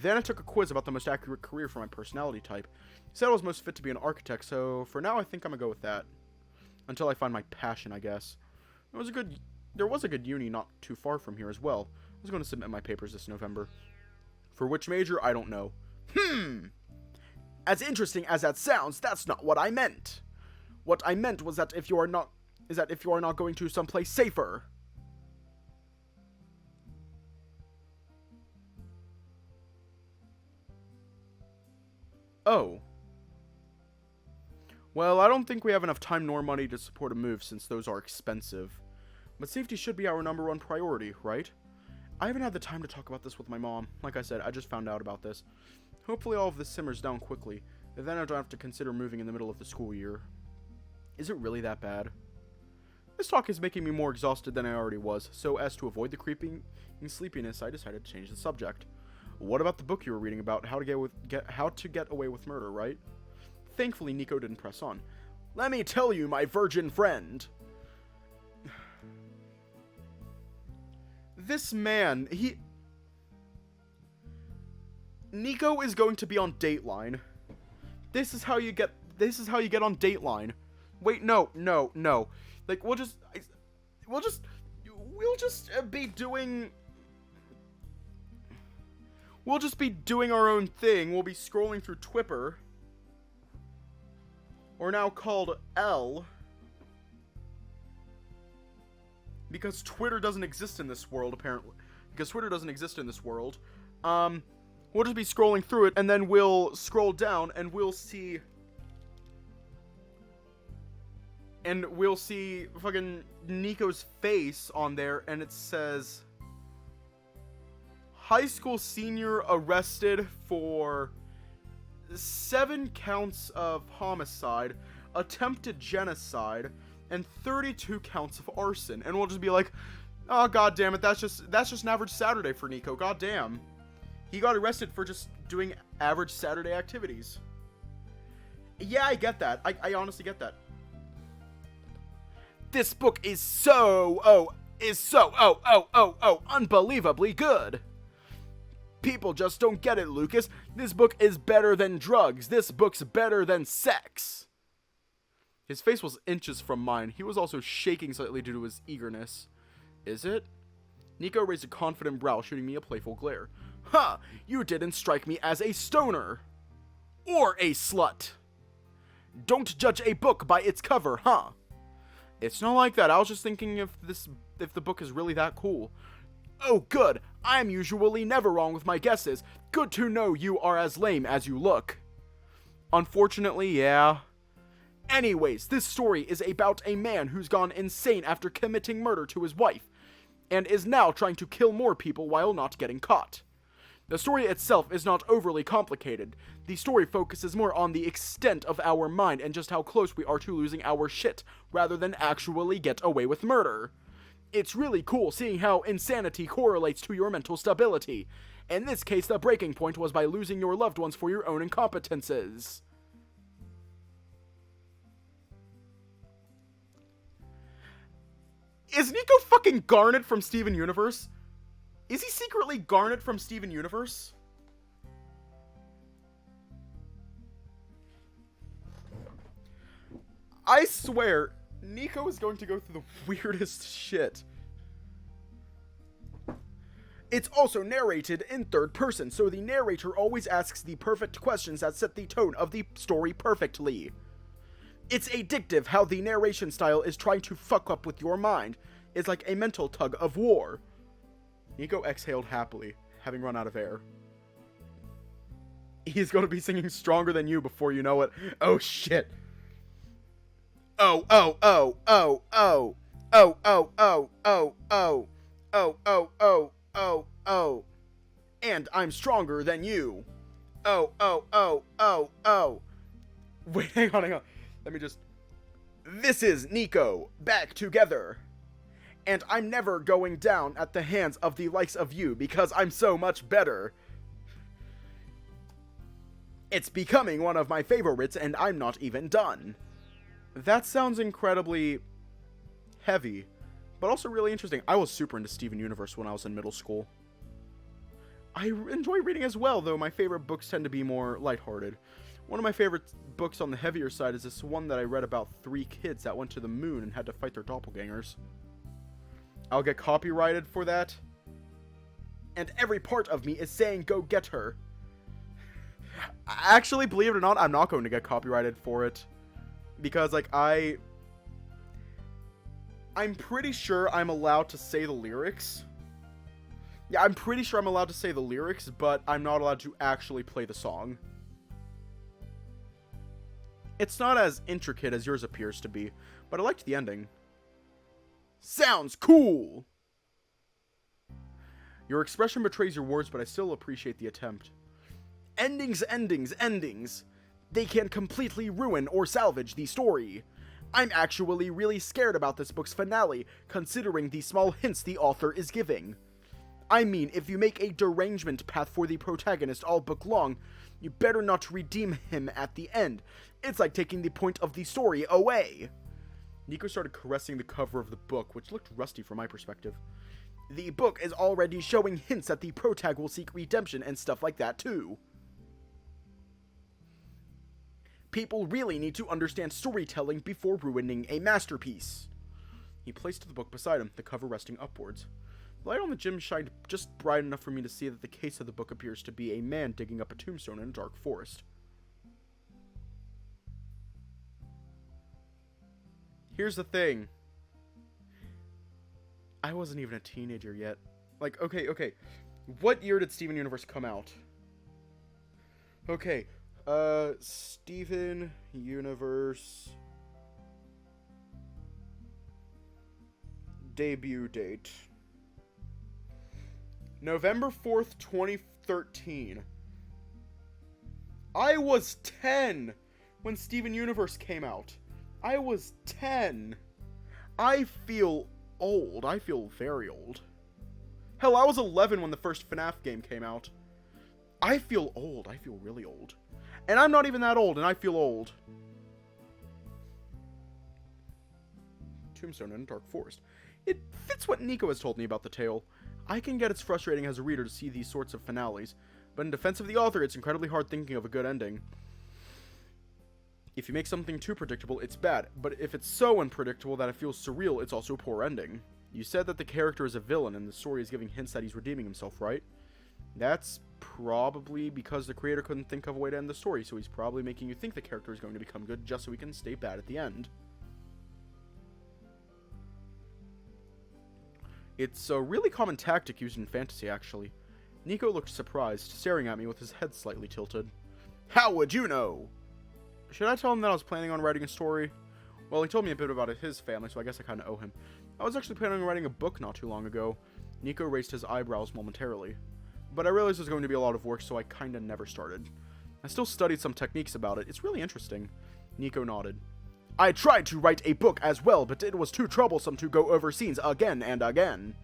Then I took a quiz about the most accurate career for my personality type. He said I was most fit to be an architect, so for now I think I'm gonna go with that. Until I find my passion, I guess. There was a good uni not too far from here as well. I was going to submit my papers this November. For which major, I don't know. As interesting as that sounds, that's not what I meant. What I meant was that if you are not going to someplace safer. Oh. Well, I don't think we have enough time nor money to support a move since those are expensive. But safety should be our #1 priority, right? I haven't had the time to talk about this with my mom. Like I said, I just found out about this. Hopefully all of this simmers down quickly, and then I don't have to consider moving in the middle of the school year. Is it really that bad? This talk is making me more exhausted than I already was, so as to avoid the creeping sleepiness, I decided to change the subject. What about the book you were reading about how to get away with murder, right? Thankfully, Niko didn't press on. Let me tell you, my virgin friend. This man, Niko is going to be on Dateline. This is how you get on Dateline. Wait, no. Like, we'll just be doing our own thing. We'll be scrolling through Twipper. Or now called L. Because Twitter doesn't exist in this world, apparently. We'll just be scrolling through it, and then we'll scroll down, and we'll see fucking Niko's face on there, and it says, high school senior arrested for 7 counts of homicide, attempted genocide, and 32 counts of arson. And we'll just be like, oh, god damn it, that's just an average Saturday for Niko. God damn. He got arrested for just doing average Saturday activities. Yeah, I get that. I honestly get that. This book is so unbelievably good. People just don't get it, Lucas. This book is better than drugs. This book's better than sex. His face was inches from mine. He was also shaking slightly due to his eagerness. Is it? Niko raised a confident brow, shooting me a playful glare. Huh, you didn't strike me as a stoner. Or a slut. Don't judge a book by its cover, huh? It's not like that. I was just thinking if the book is really that cool. Oh, good. I'm usually never wrong with my guesses. Good to know you are as lame as you look. Unfortunately, yeah. Anyways, this story is about a man who's gone insane after committing murder to his wife, and is now trying to kill more people while not getting caught. The story itself is not overly complicated. The story focuses more on the extent of our mind and just how close we are to losing our shit, rather than actually get away with murder. It's really cool seeing how insanity correlates to your mental stability. In this case, the breaking point was by losing your loved ones for your own incompetences. Is Niko fucking Garnet from Steven Universe? Is he secretly Garnet from Steven Universe? I swear, Niko is going to go through the weirdest shit. It's also narrated in third person, so the narrator always asks the perfect questions that set the tone of the story perfectly. It's addictive how the narration style is trying to fuck up with your mind. It's like a mental tug of war. Niko exhaled happily, having run out of air. He's going to be singing Stronger Than You before you know it. Oh shit. Oh, oh, oh, oh, oh, oh, oh, oh, oh, oh, oh, oh, oh, oh, oh, and I'm stronger than you. Oh, oh, oh, oh, oh. Wait, hang on. Let me just... This is Niko, back together. And I'm never going down at the hands of the likes of you because I'm so much better. It's becoming one of my favorites and I'm not even done. That sounds incredibly heavy, but also really interesting. I was super into Steven Universe when I was in middle school. I enjoy reading as well, though my favorite books tend to be more lighthearted. One of my favorite books on the heavier side is this one that I read about 3 kids that went to the moon and had to fight their doppelgangers. I'll get copyrighted for that. And every part of me is saying go get her. Actually, believe it or not, I'm not going to get copyrighted for it. Because, like, I'm pretty sure I'm allowed to say the lyrics. Yeah, I'm pretty sure I'm allowed to say the lyrics, but I'm not allowed to actually play the song. It's not as intricate as yours appears to be, but I liked the ending. Sounds cool! Your expression betrays your words, but I still appreciate the attempt. Endings, endings, endings! They can completely ruin or salvage the story. I'm actually really scared about this book's finale, considering the small hints the author is giving. I mean, if you make a derangement path for the protagonist all book long, you better not redeem him at the end. It's like taking the point of the story away. Niko started caressing the cover of the book, which looked rusty from my perspective. The book is already showing hints that the protag will seek redemption and stuff like that too. People really need to understand storytelling before ruining a masterpiece. He placed the book beside him, the cover resting upwards. The light on the gym shined just bright enough for me to see that the case of the book appears to be a man digging up a tombstone in a dark forest. Here's the thing. I wasn't even a teenager yet. Like, okay. What year did Steven Universe come out? Okay. Steven Universe debut date. November 4th, 2013. I was 10 when Steven Universe came out. I was 10. I feel old. I feel very old. Hell, I was 11 when the first FNAF game came out. I feel old. I feel really old. And I'm not even that old, and I feel old. Tombstone in a dark forest. It fits what Niko has told me about the tale. I can get it's frustrating as a reader to see these sorts of finales, but in defense of the author, it's incredibly hard thinking of a good ending. If you make something too predictable, it's bad, but if it's so unpredictable that it feels surreal, it's also a poor ending. You said that the character is a villain, and the story is giving hints that he's redeeming himself, right? That's probably because the creator couldn't think of a way to end the story, so he's probably making you think the character is going to become good just so he can stay bad at the end. It's a really common tactic used in fantasy, actually. Niko looked surprised, staring at me with his head slightly tilted. How would you know? Should I tell him that I was planning on writing a story? Well, he told me a bit about his family, so I guess I kind of owe him. I was actually planning on writing a book not too long ago. Niko raised his eyebrows momentarily. But I realized it was going to be a lot of work, so I kinda never started. I still studied some techniques about it. It's really interesting. Niko nodded. I tried to write a book as well, but it was too troublesome to go over scenes again and again.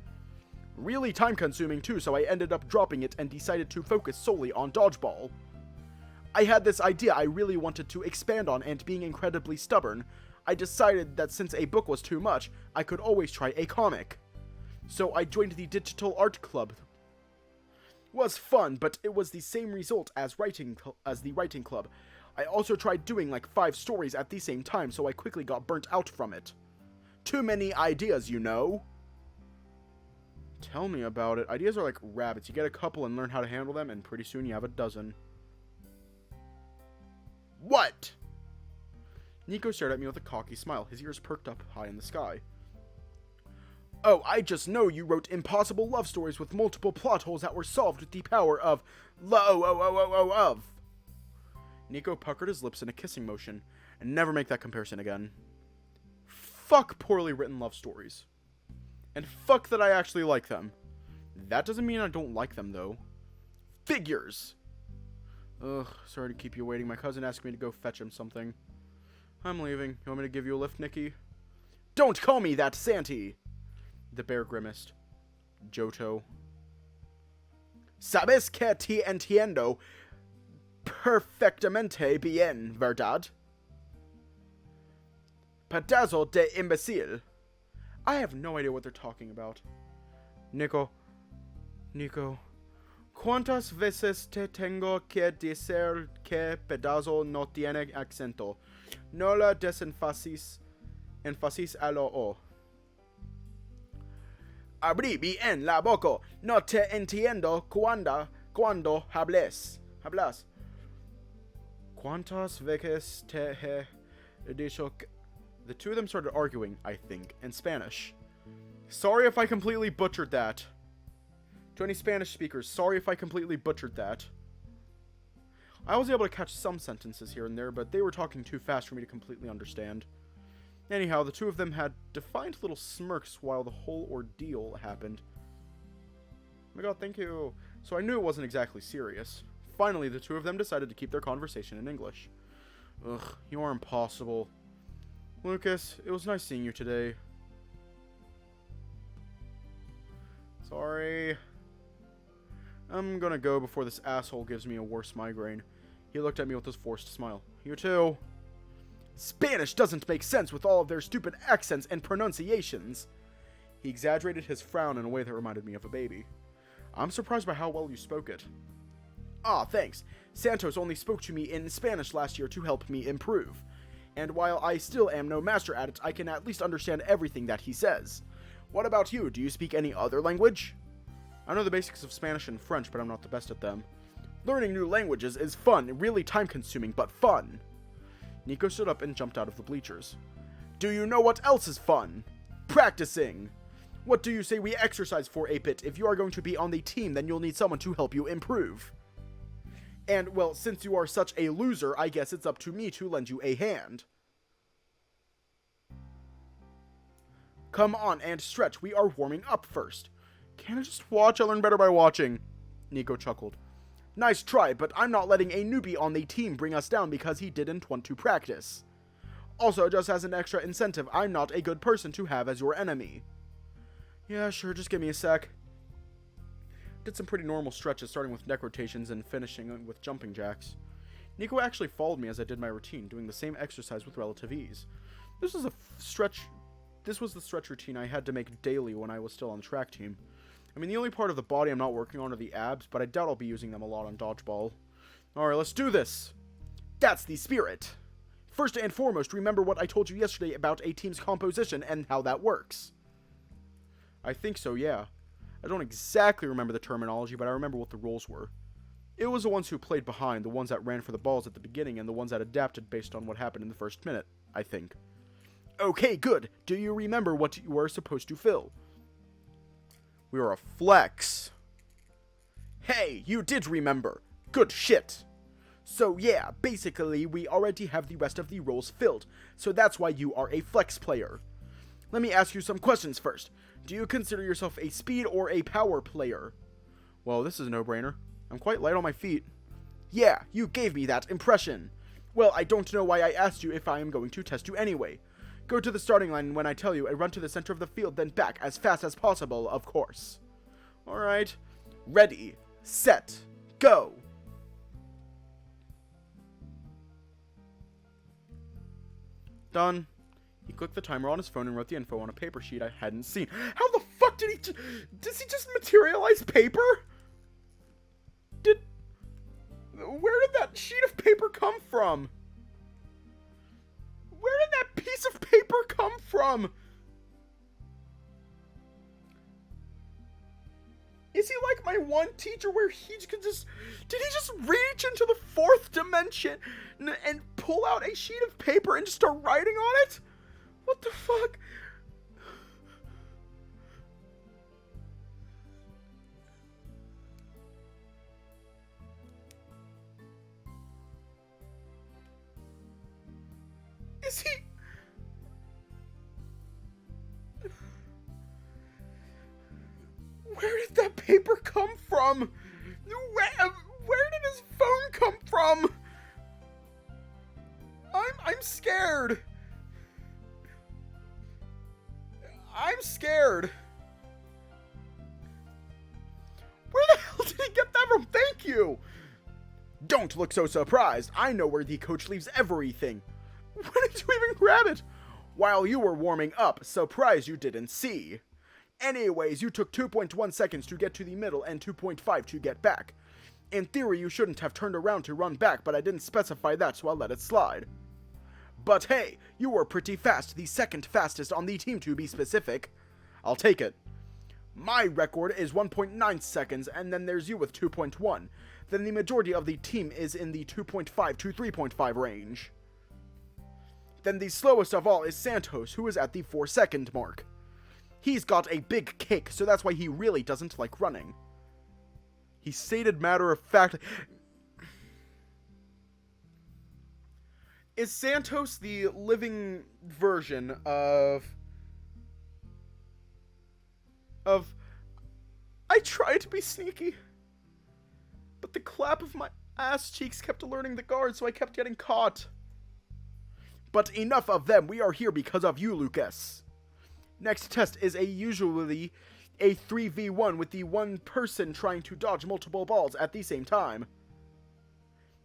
Really time-consuming too, so I ended up dropping it and decided to focus solely on dodgeball. I had this idea I really wanted to expand on, and being incredibly stubborn, I decided that since a book was too much, I could always try a comic. So I joined the digital art club. It was fun, but it was the same result as the writing club. I also tried doing like 5 stories at the same time, so I quickly got burnt out from it. Too many ideas, you know? Tell me about it. Ideas are like rabbits. You get a couple and learn how to handle them, and pretty soon you have a dozen. What? Niko stared at me with a cocky smile, his ears perked up high in the sky. Oh, I just know you wrote impossible love stories with multiple plot holes that were solved with the power of love. Niko puckered his lips in a kissing motion, and never make that comparison again. Fuck poorly written love stories. And fuck that I actually like them. That doesn't mean I don't like them, though. Figures! Ugh, sorry to keep you waiting. My cousin asked me to go fetch him something. I'm leaving. You want me to give you a lift, Nikki? Don't call me that, Santi! The bear grimaced. Johto. Sabes que te entiendo perfectamente bien, verdad? Pedazo de imbecile. I have no idea what they're talking about. Niko. ¿Cuántas veces te tengo que decir que pedazo no tiene acento? No la desenfasis a lo o. Abrí bien la boca. No te entiendo cuando hablas. ¿Cuántas veces te he dicho que... The two of them started arguing, I think, in Spanish. Sorry if I completely butchered that. To any Spanish speakers, sorry if I completely butchered that. I was able to catch some sentences here and there, but they were talking too fast for me to completely understand. Anyhow, the two of them had defiant little smirks while the whole ordeal happened. Oh my god, thank you. So I knew it wasn't exactly serious. Finally, the two of them decided to keep their conversation in English. Ugh, you are impossible. Lucas, it was nice seeing you today. Sorry. I'm gonna go before this asshole gives me a worse migraine. He looked at me with his forced smile. You too. Spanish doesn't make sense with all of their stupid accents and pronunciations. He exaggerated his frown in a way that reminded me of a baby. I'm surprised by how well you spoke it. Ah, thanks. Santos only spoke to me in Spanish last year to help me improve. And while I still am no master at it, I can at least understand everything that he says. What about you? Do you speak any other language? I know the basics of Spanish and French, but I'm not the best at them. Learning new languages is fun, really time-consuming, but fun. Niko stood up and jumped out of the bleachers. Do you know what else is fun? Practicing! What do you say we exercise for a bit? If you are going to be on the team, then you'll need someone to help you improve. And, well, since you are such a loser, I guess it's up to me to lend you a hand. Come on and stretch. We are warming up first. Can't I just watch? I learn better by watching. Niko chuckled. Nice try, but I'm not letting a newbie on the team bring us down because he didn't want to practice. Also, just as an extra incentive, I'm not a good person to have as your enemy. Yeah, sure, just give me a sec. Did some pretty normal stretches, starting with neck rotations and finishing with jumping jacks. Niko actually followed me as I did my routine, doing the same exercise with relative ease. This was the stretch routine I had to make daily when I was still on the track team. I mean, the only part of the body I'm not working on are the abs, but I doubt I'll be using them a lot on dodgeball. Alright, let's do this! That's the spirit! First and foremost, remember what I told you yesterday about a team's composition and how that works. I think so, yeah. I don't exactly remember the terminology, but I remember what the roles were. It was the ones who played behind, the ones that ran for the balls at the beginning, and the ones that adapted based on what happened in the first minute, I think. Okay, good. Do you remember what you were supposed to fill? We were a flex. Hey, you did remember. Good shit. So yeah, basically we already have the rest of the roles filled, so that's why you are a flex player. Let me ask you some questions first. Do you consider yourself a speed or a power player? Well, this is a no-brainer. I'm quite light on my feet. Yeah, you gave me that impression. Well, I don't know why I asked you if I am going to test you anyway. Go to the starting line when I tell you and run to the center of the field, then back as fast as possible, of course. Alright. Ready, set, go! Done. clicked the timer on his phone and wrote the info on a paper sheet I hadn't seen. How the fuck did he... Does he just materialize paper? Where did that sheet of paper come from? Where did that piece of paper come from? Is he like my one teacher where he could just... Did he just reach into the fourth dimension and pull out a sheet of paper and just start writing on it? What the fuck? Is he... Where did that paper come from? Where did his phone come from? I'm scared. I'm scared. Where the hell did he get that from? Thank you. Don't look so surprised. I know where the coach leaves everything. When did you even grab it? While you were warming up. Surprised you didn't see. Anyways, you took 2.1 seconds to get to the middle and 2.5 to get back. In theory, you shouldn't have turned around to run back, but I didn't specify that, so I'll let it slide. But hey, you were pretty fast, the second fastest on the team to be specific. I'll take it. My record is 1.9 seconds, and then there's you with 2.1. Then the majority of the team is in the 2.5 to 3.5 range. Then the slowest of all is Santos, who is at the 4-second mark. He's got a big cake, so that's why he really doesn't like running. He stated matter of fact... Is Santos the living version of... I tried to be sneaky, but the clap of my ass cheeks kept alerting the guards, so I kept getting caught. But enough of them, we are here because of you, Lucas. Next test is usually a 3v1 with the one person trying to dodge multiple balls at the same time.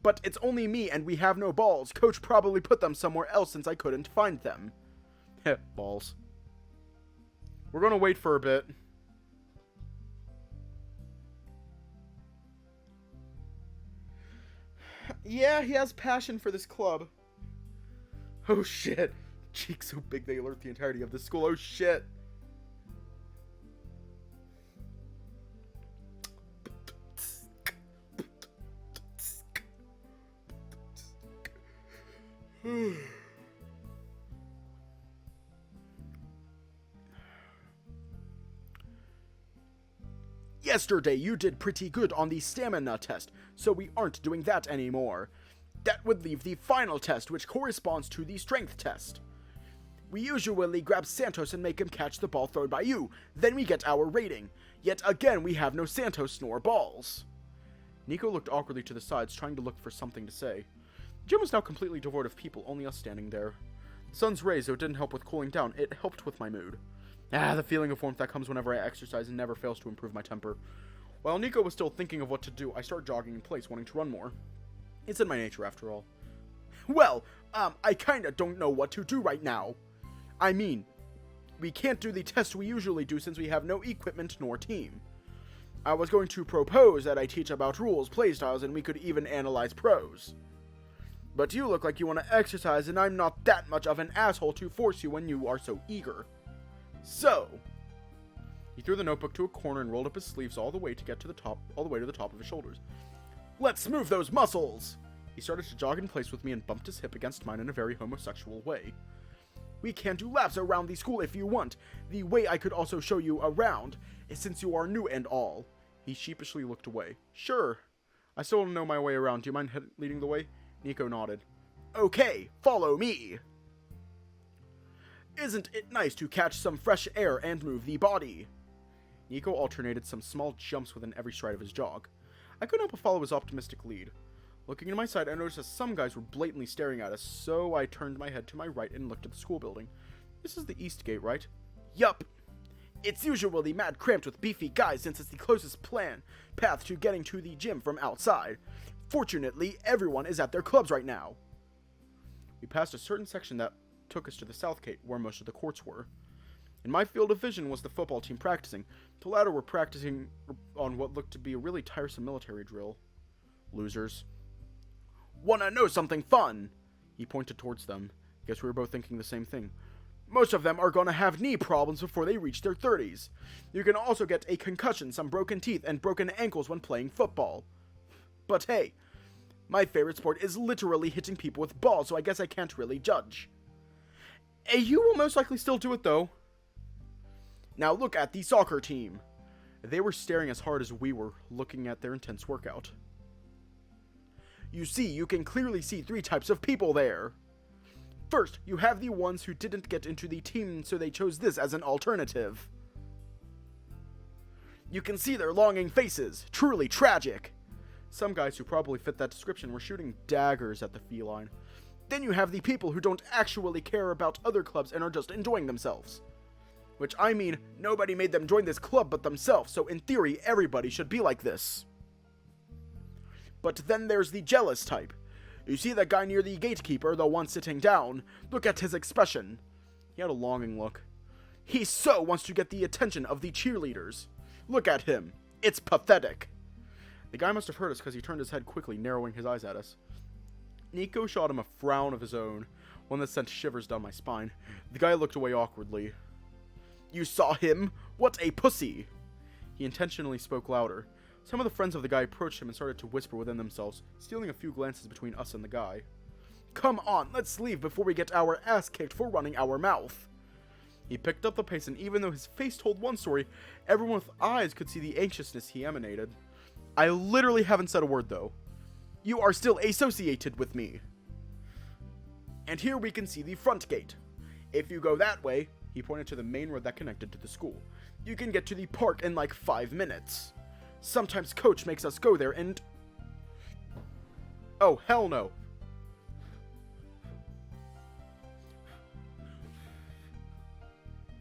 But it's only me and we have no balls. Coach probably put them somewhere else since I couldn't find them. Heh, balls. We're gonna wait for a bit. Yeah, he has passion for this club. Oh shit. Cheeks so big they alert the entirety of the school. Oh shit. Yesterday you did pretty good on the stamina test, so we aren't doing that anymore. That would leave the final test, which corresponds to the strength test. We usually grab Santos and make him catch the ball thrown by you, then we get our rating. Yet again, we have no Santos nor balls. Niko looked awkwardly to the sides, trying to look for something to say. The gym was now completely devoid of people, only us standing there. The sun's rays, though it didn't help with cooling down, it helped with my mood. The feeling of warmth that comes whenever I exercise and never fails to improve my temper. While Niko was still thinking of what to do, I start jogging in place, wanting to run more. It's in my nature, after all. Well, I kinda don't know what to do right now. I mean, we can't do the test we usually do since we have no equipment nor team. I was going to propose that I teach about rules, playstyles, and we could even analyze pros. But you look like you want to exercise, and I'm not that much of an asshole to force you when you are so eager. So, he threw the notebook to a corner and rolled up his sleeves all the way to the top of his shoulders. Let's move those muscles! He started to jog in place with me and bumped his hip against mine in a very homosexual way. We can do laps around the school if you want. The way I could also show you around is since you are new and all. He sheepishly looked away. Sure. I still don't know my way around. Do you mind leading the way? Niko nodded. Okay, follow me. Isn't it nice to catch some fresh air and move the body? Niko alternated some small jumps within every stride of his jog. I couldn't help but follow his optimistic lead. Looking to my side, I noticed that some guys were blatantly staring at us, so I turned my head to my right and looked at the school building. This is the east gate, right? Yup. It's usually mad cramped with beefy guys since it's the closest path to getting to the gym from outside. Fortunately, everyone is at their clubs right now. We passed a certain section that took us to the south gate, where most of the courts were. In my field of vision was the football team practicing. The latter were practicing on what looked to be a really tiresome military drill. Losers. "Wanna know something fun?" He pointed towards them. Guess we were both thinking the same thing. "Most of them are gonna have knee problems before they reach their 30s. You can also get a concussion, some broken teeth, and broken ankles when playing football. But hey, my favorite sport is literally hitting people with balls, so I guess I can't really judge. You will most likely still do it, though. Now look at the soccer team." They were staring as hard as we were, looking at their intense workout. "You see, you can clearly see 3 types of people there. First, you have the ones who didn't get into the team, so they chose this as an alternative. You can see their longing faces, truly tragic. Some guys who probably fit that description were shooting daggers at the feline. Then you have the people who don't actually care about other clubs and are just enjoying themselves. Which, I mean, nobody made them join this club but themselves, so in theory, everybody should be like this. But then there's the jealous type. You see that guy near the gatekeeper, the one sitting down? Look at his expression." He had a longing look. "He so wants to get the attention of the cheerleaders. Look at him. It's pathetic." The guy must have heard us because he turned his head quickly, narrowing his eyes at us. Niko shot him a frown of his own, one that sent shivers down my spine. The guy looked away awkwardly. "You saw him? What a pussy!" He intentionally spoke louder. Some of the friends of the guy approached him and started to whisper within themselves, stealing a few glances between us and the guy. "Come on, let's leave before we get our ass kicked for running our mouth." He picked up the pace, and even though his face told one story, everyone with eyes could see the anxiousness he emanated. I literally haven't said a word, though. "You are still associated with me." And here we can see the front gate. If you go that way, he pointed to the main road that connected to the school, you can get to the park in like 5 minutes. Sometimes Coach makes us go there and... Oh, hell no.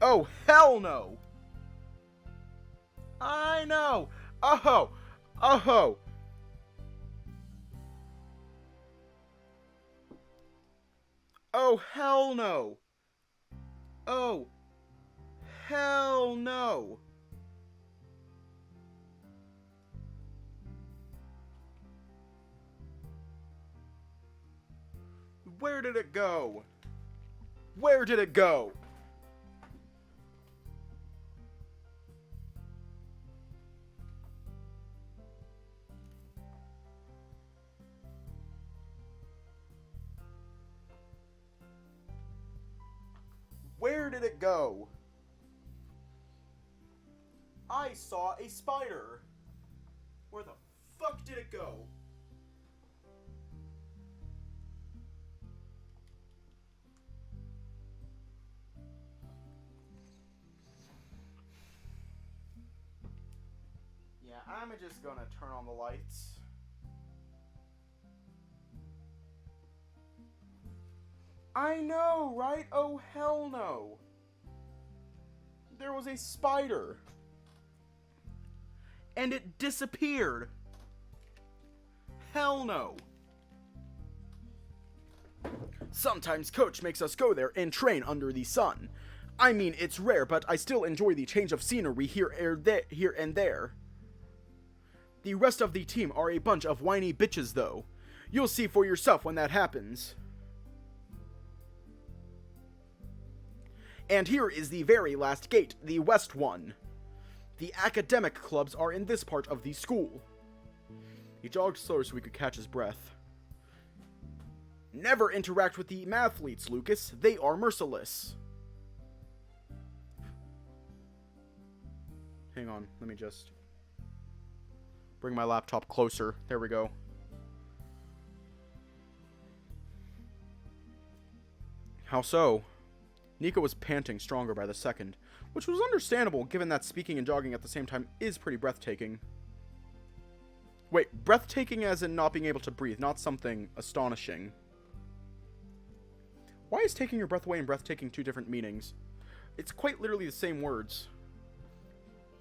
Oh, hell no. I know. Oh, oh. Oh, hell no. Oh, hell no. Where did it go? Where did it go? Where did it go? I saw a spider. Where the fuck did it go? Yeah, I'm just gonna turn on the lights. I know, right? Oh, hell no. There was a spider. And it disappeared. Hell no. Sometimes Coach makes us go there and train under the sun. I mean, it's rare, but I still enjoy the change of scenery here and there. The rest of the team are a bunch of whiny bitches, though. You'll see for yourself when that happens. And here is the very last gate, the west one. The academic clubs are in this part of the school. He jogged slower so we could catch his breath. Never interact with the mathletes, Lucas. They are merciless. Hang on, let me just bring my laptop closer. There we go. How so? Niko was panting stronger by the second, which was understandable given that speaking and jogging at the same time is pretty breathtaking. Wait, breathtaking as in not being able to breathe, not something astonishing. Why is taking your breath away and breathtaking 2 different meanings? It's quite literally the same words.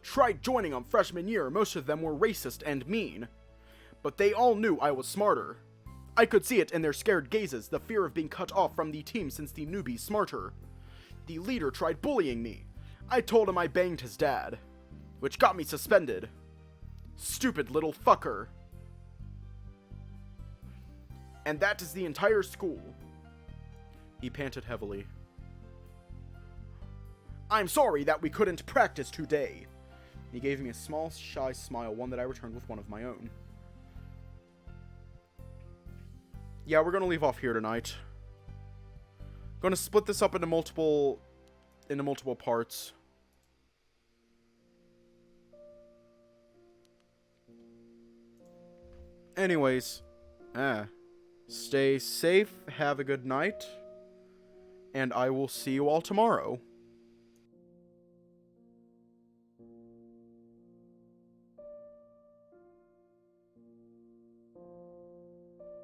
Tried joining on freshman year, most of them were racist and mean. But they all knew I was smarter. I could see it in their scared gazes, the fear of being cut off from the team since the newbie's smarter. The leader tried bullying me. I told him I banged his dad, which got me suspended. Stupid little fucker. And that is the entire school. He panted heavily. I'm sorry that we couldn't practice today. He gave me a small, shy smile, one that I returned with one of my own. Yeah, we're gonna leave off here tonight. Gonna split this up into multiple parts. Anyways, stay safe, have a good night, and I will see you all tomorrow.